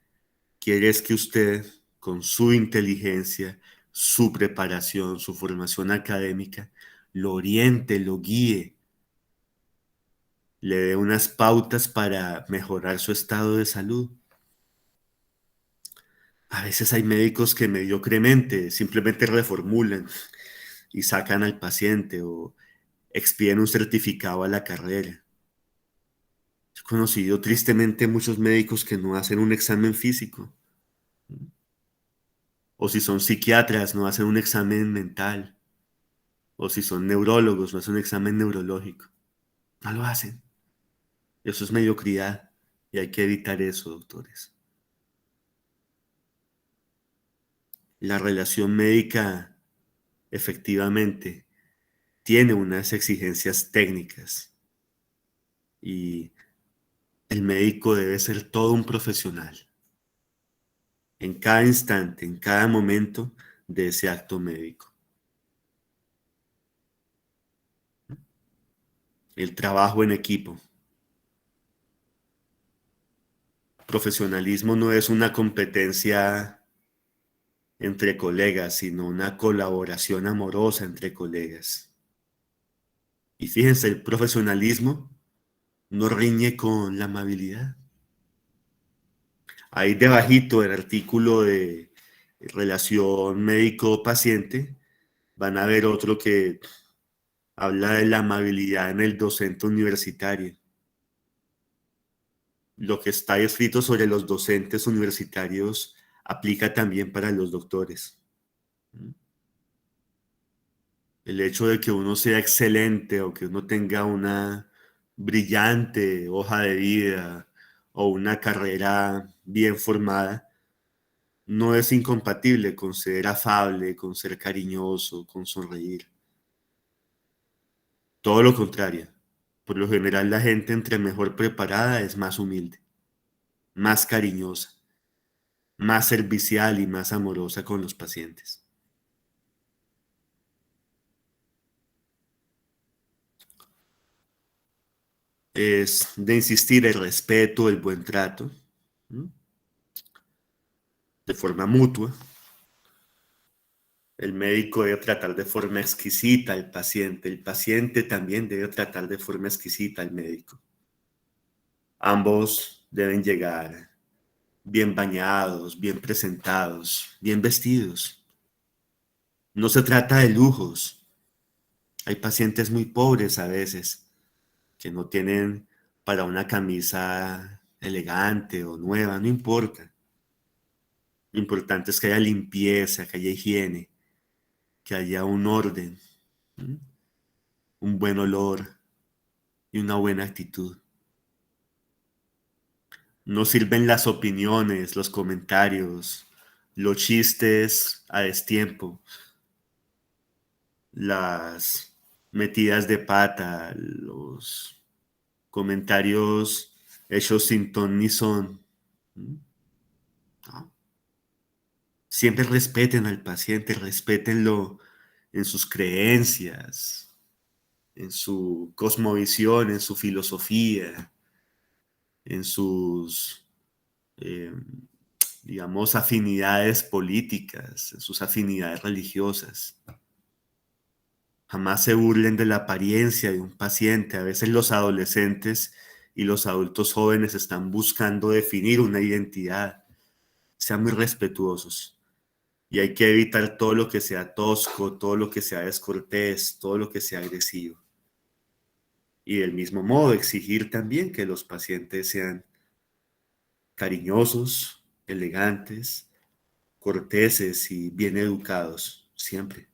quiere es que usted, con su inteligencia, su preparación, su formación académica, lo oriente, lo guíe, le dé unas pautas para mejorar su estado de salud. A veces hay médicos que mediocremente simplemente reformulan y sacan al paciente o expiden un certificado a la carrera. He conocido tristemente muchos médicos que no hacen un examen físico. O si son psiquiatras, no hacen un examen mental. O si son neurólogos, no hacen un examen neurológico. No lo hacen. Eso es mediocridad y hay que evitar eso, doctores. La relación médica efectivamente tiene unas exigencias técnicas y el médico debe ser todo un profesional en cada instante, en cada momento de ese acto médico. El trabajo en equipo. Profesionalismo no es una competencia entre colegas, sino una colaboración amorosa entre colegas. Y fíjense, el profesionalismo no riñe con la amabilidad. Ahí debajito del artículo de relación médico-paciente van a ver otro que habla de la amabilidad en el docente universitario. Lo que está escrito sobre los docentes universitarios aplica también para los doctores. El hecho de que uno sea excelente o que uno tenga una brillante hoja de vida o una carrera bien formada no es incompatible con ser afable, con ser cariñoso, con sonreír. Todo lo contrario. Por lo general la gente entre mejor preparada es más humilde, más cariñosa, más servicial y más amorosa con los pacientes. Es de insistir el respeto, el buen trato, ¿no? De forma mutua. El médico debe tratar de forma exquisita al paciente. El paciente también debe tratar de forma exquisita al médico. Ambos deben llegar bien bañados, bien presentados, bien vestidos. No se trata de lujos. Hay pacientes muy pobres a veces que no tienen para una camisa elegante o nueva, no importa. Lo importante es que haya limpieza, que haya higiene, que haya un orden, ¿m? Un buen olor y una buena actitud. No sirven las opiniones, los comentarios, los chistes a destiempo, las metidas de pata, los comentarios hechos sin ton ni son. ¿M? ¿No? Siempre respeten al paciente, respétenlo en sus creencias, en su cosmovisión, en su filosofía, en sus, eh, digamos, afinidades políticas, en sus afinidades religiosas. Jamás se burlen de la apariencia de un paciente. A veces los adolescentes y los adultos jóvenes están buscando definir una identidad. Sean muy respetuosos. Y hay que evitar todo lo que sea tosco, todo lo que sea descortés, todo lo que sea agresivo. Y del mismo modo, exigir también que los pacientes sean cariñosos, elegantes, corteses y bien educados, siempre.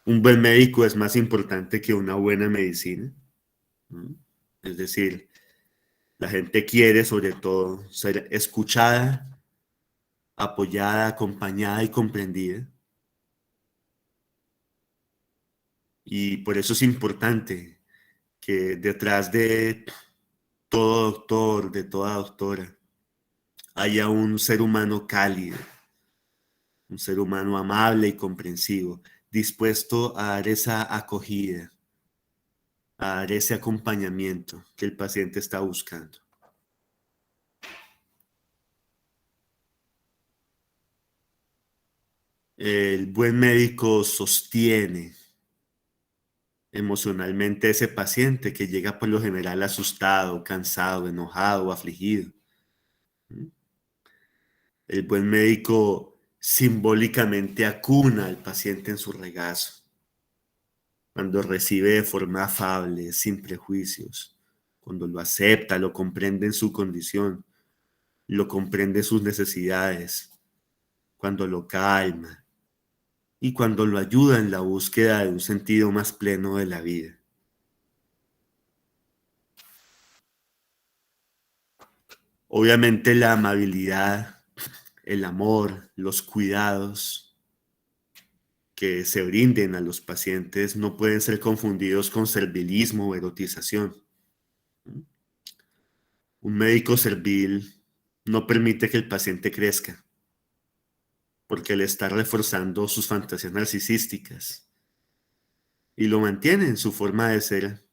Un buen médico es más importante que una buena medicina, ¿no? Es decir, la gente quiere sobre todo ser escuchada, apoyada, acompañada y comprendida. Y por eso es importante que detrás de todo doctor, de toda doctora, haya un ser humano cálido, un ser humano amable y comprensivo, dispuesto a dar esa acogida, a dar ese acompañamiento que el paciente está buscando. El buen médico sostiene emocionalmente a ese paciente que llega por lo general asustado, cansado, enojado, afligido. El buen médico simbólicamente acuna al paciente en su regazo, cuando recibe de forma afable, sin prejuicios, cuando lo acepta, lo comprende en su condición, lo comprende sus necesidades, cuando lo calma y cuando lo ayuda en la búsqueda de un sentido más pleno de la vida. Obviamente la amabilidad, el amor, los cuidados que se brinden a los pacientes no pueden ser confundidos con servilismo o erotización. Un médico servil no permite que el paciente crezca porque le está reforzando sus fantasías narcisísticas y lo mantiene en su forma de ser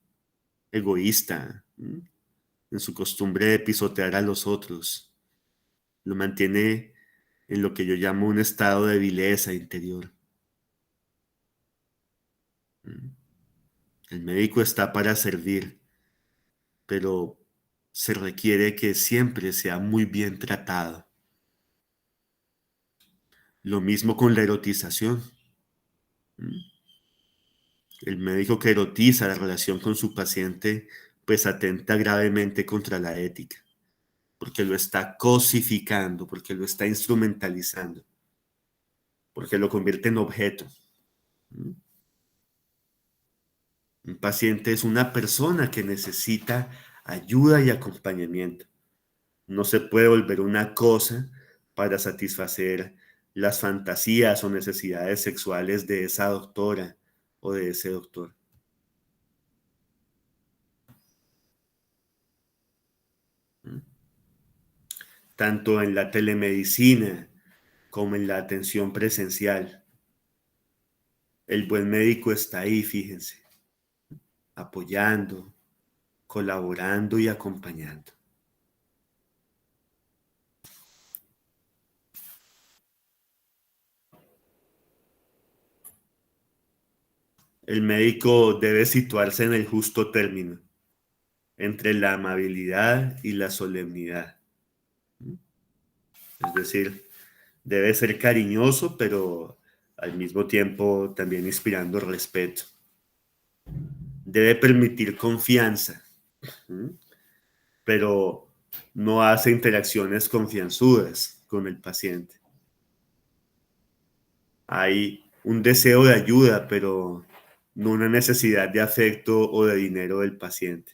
egoísta, en su costumbre de pisotear a los otros. Lo mantiene en lo que yo llamo un estado de vileza interior. El médico está para servir, pero se requiere que siempre sea muy bien tratado. Lo mismo con la erotización. El médico que erotiza la relación con su paciente, pues atenta gravemente contra la ética, porque lo está cosificando, porque lo está instrumentalizando, porque lo convierte en objeto. Un paciente es una persona que necesita ayuda y acompañamiento. No se puede volver una cosa para satisfacer las fantasías o necesidades sexuales de esa doctora o de ese doctor. Tanto en la telemedicina como en la atención presencial. El buen médico está ahí, fíjense, apoyando, colaborando y acompañando. El médico debe situarse en el justo término entre la amabilidad y la solemnidad. Es decir, debe ser cariñoso, pero al mismo tiempo también inspirando respeto. Debe permitir confianza, ¿m? Pero no hace interacciones confianzudas con el paciente. Hay un deseo de ayuda, pero no una necesidad de afecto o de dinero del paciente.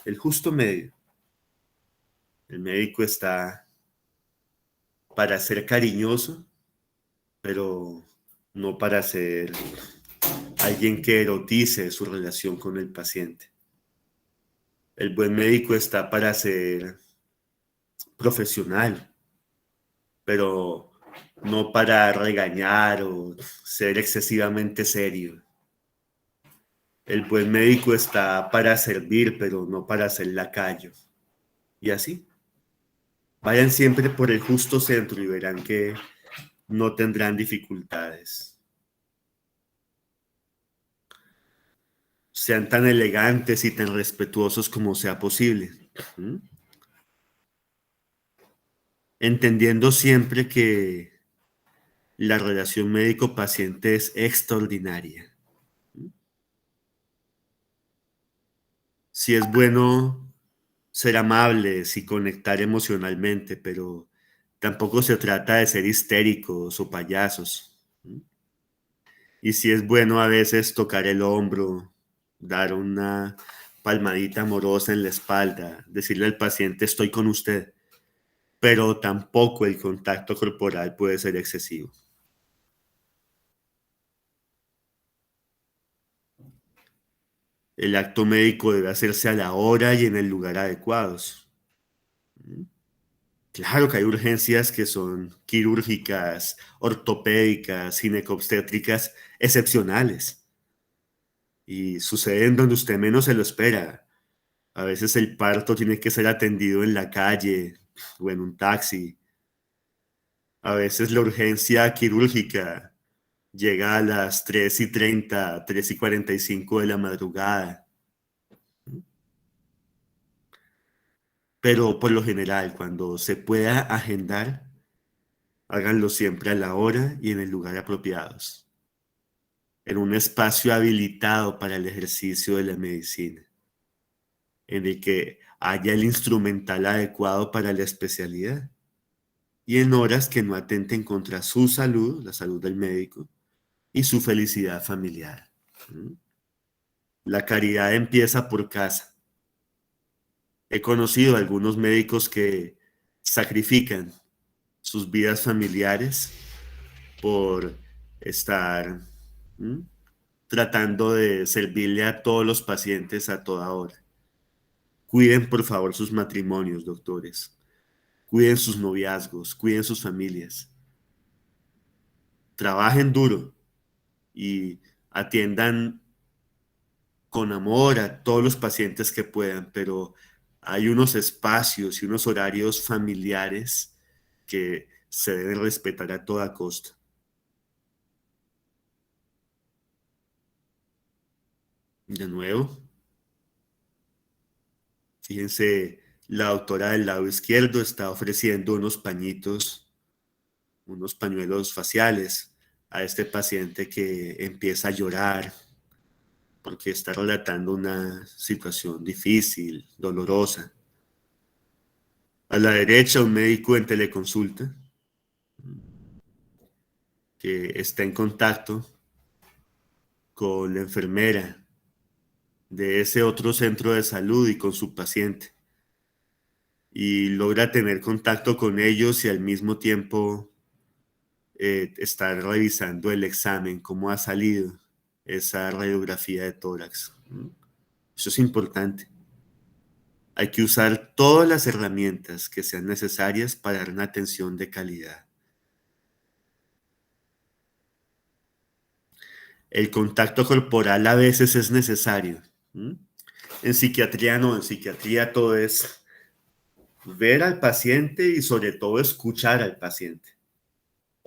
El justo medio. El médico está para ser cariñoso, pero no para ser alguien que erotice su relación con el paciente. El buen médico está para ser profesional, pero no para regañar o ser excesivamente serio. El buen médico está para servir, pero no para ser lacayo. Y así, vayan siempre por el justo centro y verán que no tendrán dificultades. Sean tan elegantes y tan respetuosos como sea posible. ¿Mm? Entendiendo siempre que la relación médico-paciente es extraordinaria. Si es bueno ser amables y conectar emocionalmente, pero tampoco se trata de ser histéricos o payasos. Y si es bueno a veces tocar el hombro, dar una palmadita amorosa en la espalda, decirle al paciente estoy con usted, pero tampoco el contacto corporal puede ser excesivo. El acto médico debe hacerse a la hora y en el lugar adecuados. Claro que hay urgencias que son quirúrgicas, ortopédicas, ginecobstétricas, excepcionales. Y suceden donde usted menos se lo espera. A veces el parto tiene que ser atendido en la calle o en un taxi. A veces la urgencia quirúrgica llega a las 3:30, 3:45 de la madrugada. Pero por lo general, cuando se pueda agendar, háganlo siempre a la hora y en el lugar apropiados, en un espacio habilitado para el ejercicio de la medicina, en el que haya el instrumental adecuado para la especialidad y en horas que no atenten contra su salud, la salud del médico, y su felicidad familiar. ¿Mm? La caridad empieza por casa. He conocido a algunos médicos que sacrifican sus vidas familiares por estar ¿m? tratando de servirle a todos los pacientes a toda hora. Cuiden por favor sus matrimonios, doctores. Cuiden sus noviazgos, cuiden sus familias. Trabajen duro y atiendan con amor a todos los pacientes que puedan, pero hay unos espacios y unos horarios familiares que se deben respetar a toda costa. De nuevo, fíjense, la doctora del lado izquierdo está ofreciendo unos pañuelos faciales a este paciente que empieza a llorar porque está relatando una situación difícil, dolorosa. A la derecha, un médico en teleconsulta que está en contacto con la enfermera de ese otro centro de salud y con su paciente y logra tener contacto con ellos y al mismo tiempo estar revisando el examen, cómo ha salido esa radiografía de tórax. Eso es importante. Hay que usar todas las herramientas que sean necesarias para dar una atención de calidad. El contacto corporal a veces es necesario. En psiquiatría no, en psiquiatría todo es ver al paciente y sobre todo escuchar al paciente.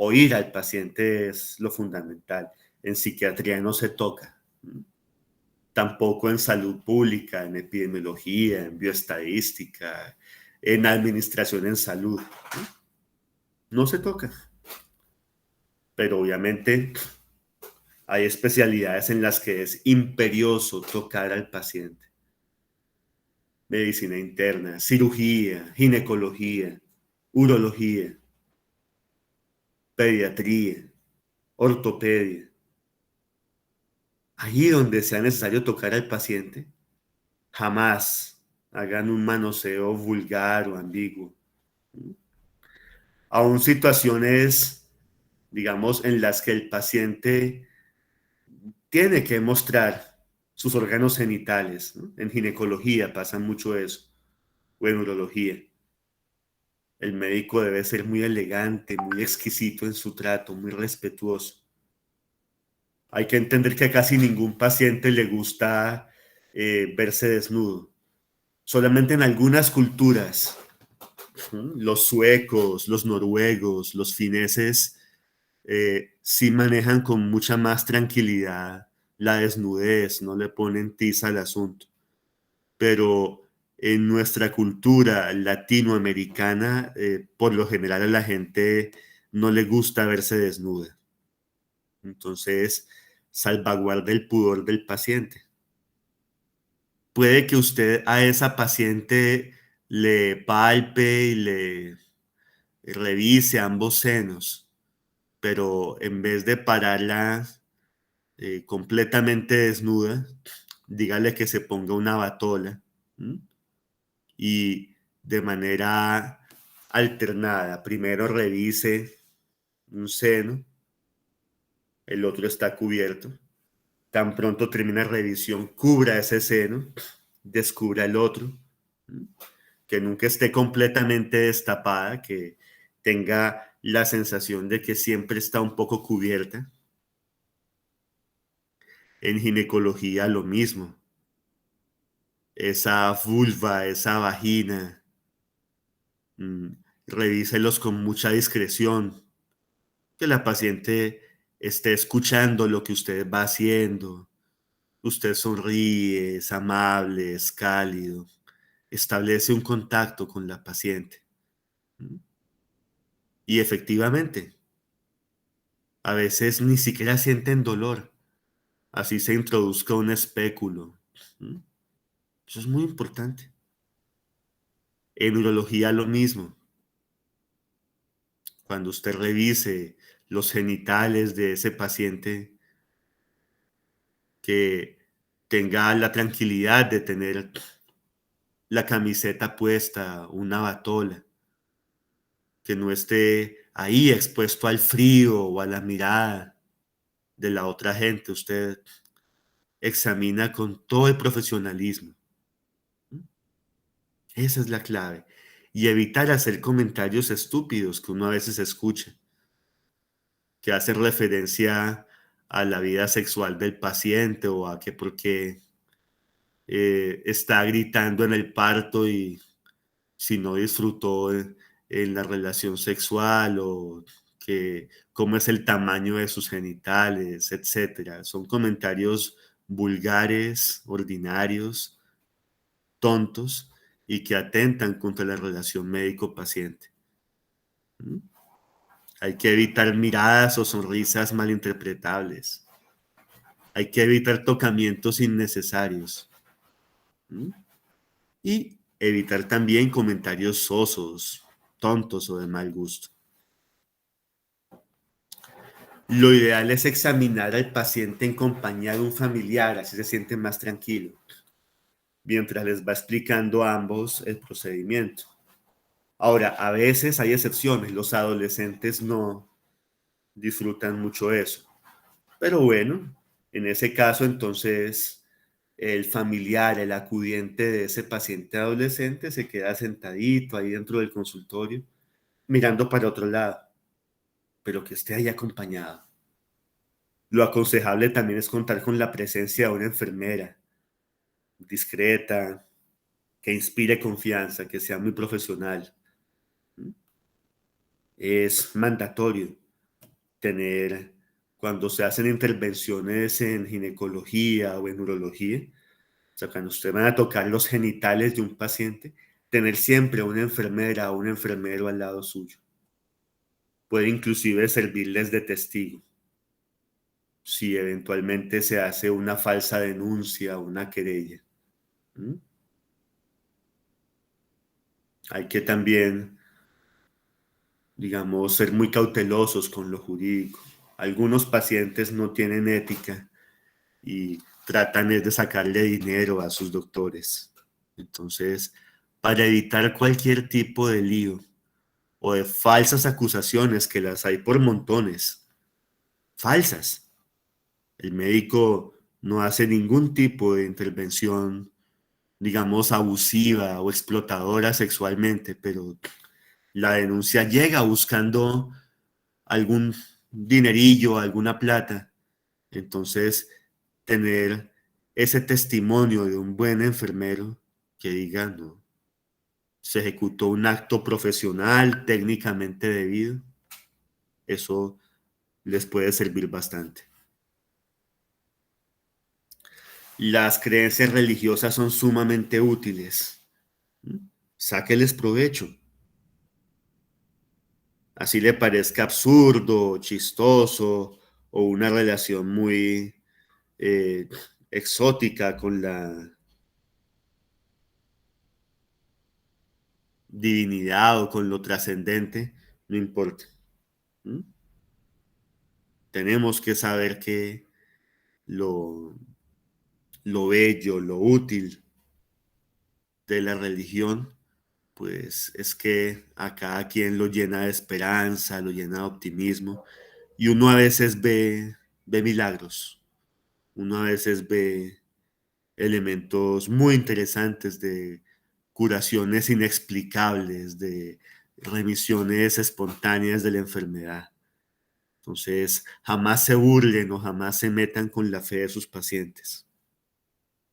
Oír al paciente es lo fundamental. En psiquiatría no se toca. Tampoco en salud pública, en epidemiología, en bioestadística, en administración en salud. No se toca. Pero obviamente Hay especialidades en las que es imperioso tocar al paciente. Medicina interna, cirugía, ginecología, urología, pediatría, ortopedia. Allí donde sea necesario tocar al paciente, jamás hagan un manoseo vulgar o ambiguo. Aún situaciones, digamos, en las que el paciente tiene que mostrar sus órganos genitales, ¿no? En ginecología pasa mucho eso, o en urología. El médico debe ser muy elegante, muy exquisito en su trato, muy respetuoso. Hay que entender que a casi ningún paciente le gusta verse desnudo. Solamente en algunas culturas, los suecos, los noruegos, los fineses, sí manejan con mucha más tranquilidad la desnudez, no le ponen tiza al asunto. Pero en nuestra cultura latinoamericana, por lo general a la gente no le gusta verse desnuda. Entonces, salvaguarda el pudor del paciente. Puede que usted a esa paciente le palpe y le revise ambos senos, pero en vez de pararla completamente desnuda, dígale que se ponga una batola, ¿m? Y de manera alternada, primero revise un seno, el otro está cubierto. Tan pronto termina la revisión, cubra ese seno, descubra el otro, ¿m? Que nunca esté completamente destapada, que tenga la sensación de que siempre está un poco cubierta. En ginecología lo mismo. Esa vulva, esa vagina, mm, revíselos con mucha discreción, que la paciente esté escuchando lo que usted va haciendo. Usted sonríe, es amable, es cálido, establece un contacto con la paciente. ¿M? Y efectivamente, a veces ni siquiera sienten dolor, así se introduzca un espéculo. ¿M? Eso es muy importante. En urología lo mismo. Cuando usted revise los genitales de ese paciente, que tenga la tranquilidad de tener la camiseta puesta, una batola, que no esté ahí expuesto al frío o a la mirada de la otra gente. Usted examina con todo el profesionalismo. Esa es la clave. Y evitar hacer comentarios estúpidos que uno a veces escucha, que hacen referencia a la vida sexual del paciente o a que porque está gritando en el parto y si no disfrutó en la relación sexual o que cómo es el tamaño de sus genitales, etcétera. Son comentarios vulgares, ordinarios, tontos y que atentan contra la relación médico-paciente. ¿Mm? Hay que evitar miradas o sonrisas malinterpretables. Hay que evitar tocamientos innecesarios. ¿Mm? Y evitar también comentarios sosos, tontos o de mal gusto. Lo ideal es examinar al paciente en compañía de un familiar, así se siente más tranquilo, mientras les va explicando a ambos el procedimiento. Ahora, a veces hay excepciones, los adolescentes no disfrutan mucho eso, pero bueno, en ese caso entonces el familiar, el acudiente de ese paciente adolescente se queda sentadito ahí dentro del consultorio, mirando para otro lado, pero que esté ahí acompañado. Lo aconsejable también es contar con la presencia de una enfermera discreta, que inspire confianza, que sea muy profesional. Es mandatorio tener, cuando se hacen intervenciones en ginecología o en urología, o sea, cuando usted va a tocar los genitales de un paciente, tener siempre una enfermera o un enfermero al lado suyo. Puede inclusive servirles de testigo. si eventualmente se hace una falsa denuncia o una querella. ¿Mm? Hay que también, digamos, ser muy cautelosos con lo jurídico. Algunos pacientes no tienen ética y tratan es de sacarle dinero a sus doctores. Entonces, para evitar cualquier tipo de lío o de falsas acusaciones, que las hay por montones, falsas, el médico no hace ningún tipo de intervención, digamos, abusiva o explotadora sexualmente, pero la denuncia llega buscando algún dinerillo, alguna plata. Entonces, tener ese testimonio de un buen enfermero que diga, no, se ejecutó un acto profesional, técnicamente debido, eso les puede servir bastante. Las creencias religiosas son sumamente útiles. Sáqueles provecho. Así le parezca absurdo, chistoso o una relación muy eh, exótica con la divinidad o con lo trascendente, no importa. ¿Mm? Tenemos que saber que lo, lo bello, lo útil de la religión, pues es que a cada quien lo llena de esperanza, lo llena de optimismo, y uno a veces ve milagros, uno a veces ve elementos muy interesantes de curaciones inexplicables, de remisiones espontáneas de la enfermedad. Entonces, jamás se burlen o jamás se metan con la fe de sus pacientes.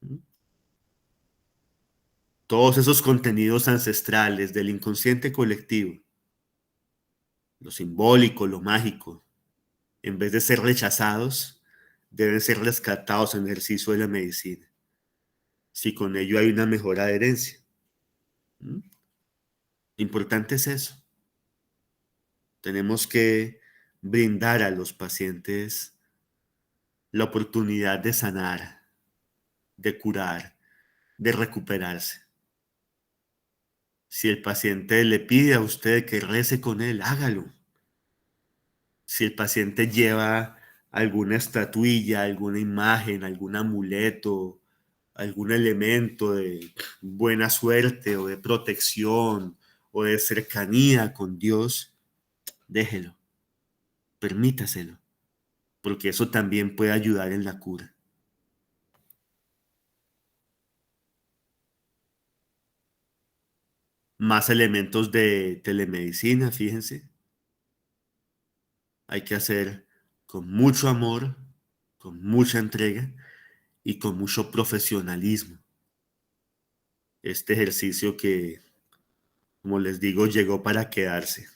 ¿Mm? Todos esos contenidos ancestrales del inconsciente colectivo, lo simbólico, lo mágico, en vez de ser rechazados, deben ser rescatados en el ejercicio de la medicina, si con ello hay una mejor adherencia. ¿Mm? Importante es eso. Tenemos que brindar a los pacientes la oportunidad de sanar, de curar, de recuperarse. Si el paciente le pide a usted que rece con él, hágalo. Si el paciente lleva alguna estatuilla, alguna imagen, algún amuleto, algún elemento de buena suerte o de protección o de cercanía con Dios, déjelo, permítaselo, porque eso también puede ayudar en la cura. Más elementos de telemedicina, fíjense, hay que hacer con mucho amor, con mucha entrega y con mucho profesionalismo. Este ejercicio que, como les digo, llegó para quedarse.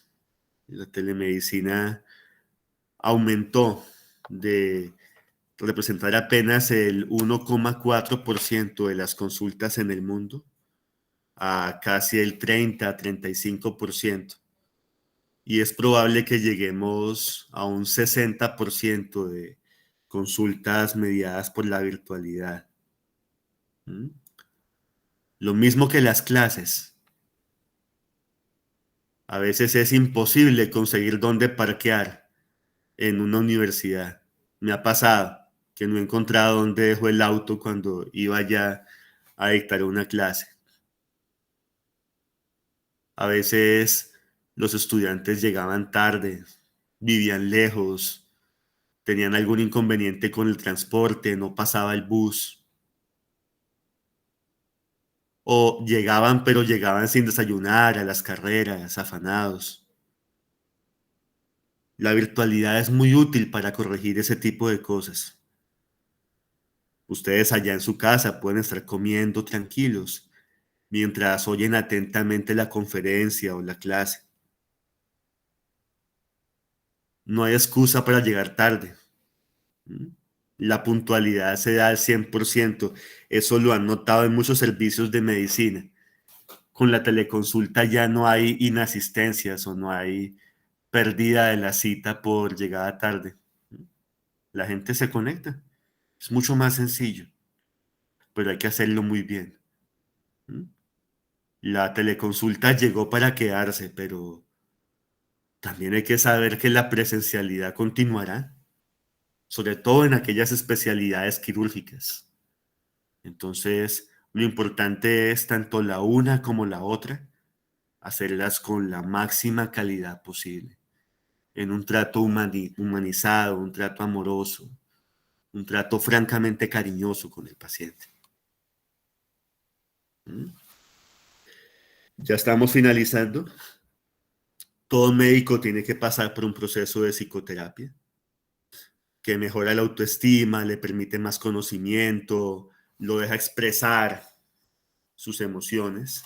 La telemedicina aumentó de representar apenas el 1,4% de las consultas en el mundo a casi el 30-35%. Y es probable que lleguemos a un 60% de consultas mediadas por la virtualidad. ¿Mm? Lo mismo que las clases. A veces es imposible conseguir dónde parquear en una universidad. Me ha pasado que no he encontrado dónde dejo el auto cuando iba ya a dictar una clase. A veces los estudiantes llegaban tarde, vivían lejos, tenían algún inconveniente con el transporte, no pasaba el bus, o llegaban pero llegaban sin desayunar a las carreras, afanados. La virtualidad es muy útil para corregir ese tipo de cosas. Ustedes allá en su casa pueden estar comiendo tranquilos mientras oyen atentamente la conferencia o la clase. No hay excusa para llegar tarde. ¿Mm? La puntualidad se da al 100%. Eso lo han notado en muchos servicios de medicina. Con la teleconsulta ya no hay inasistencias o no hay pérdida de la cita por llegada tarde. La gente se conecta. Es mucho más sencillo, pero hay que hacerlo muy bien. ¿Mm? La teleconsulta llegó para quedarse, pero también hay que saber que la presencialidad continuará, sobre todo en aquellas especialidades quirúrgicas. Entonces, lo importante es tanto la una como la otra, hacerlas con la máxima calidad posible, en un trato humanizado, un trato amoroso, un trato francamente cariñoso con el paciente. ¿Mm? Ya estamos finalizando. Todo médico tiene que pasar por un proceso de psicoterapia que mejora la autoestima, le permite más conocimiento, lo deja expresar sus emociones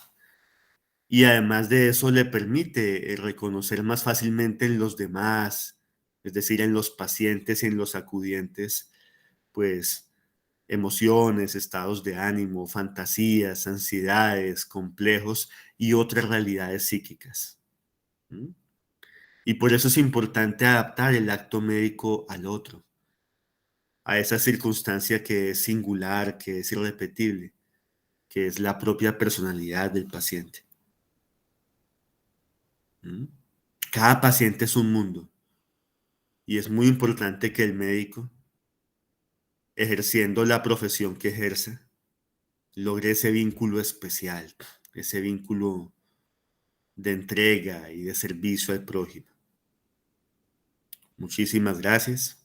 y además de eso le permite reconocer más fácilmente en los demás, es decir, en los pacientes y en los acudientes, pues emociones, estados de ánimo, fantasías, ansiedades, complejos y otras realidades psíquicas. ¿Mm? Y por eso es importante adaptar el acto médico al otro, a esa circunstancia que es singular, que es irrepetible, que es la propia personalidad del paciente. ¿Mm? Cada paciente es un mundo y es muy importante que el médico, ejerciendo la profesión que ejerza, logre ese vínculo especial, ese vínculo de entrega y de servicio al prójimo. Muchísimas gracias.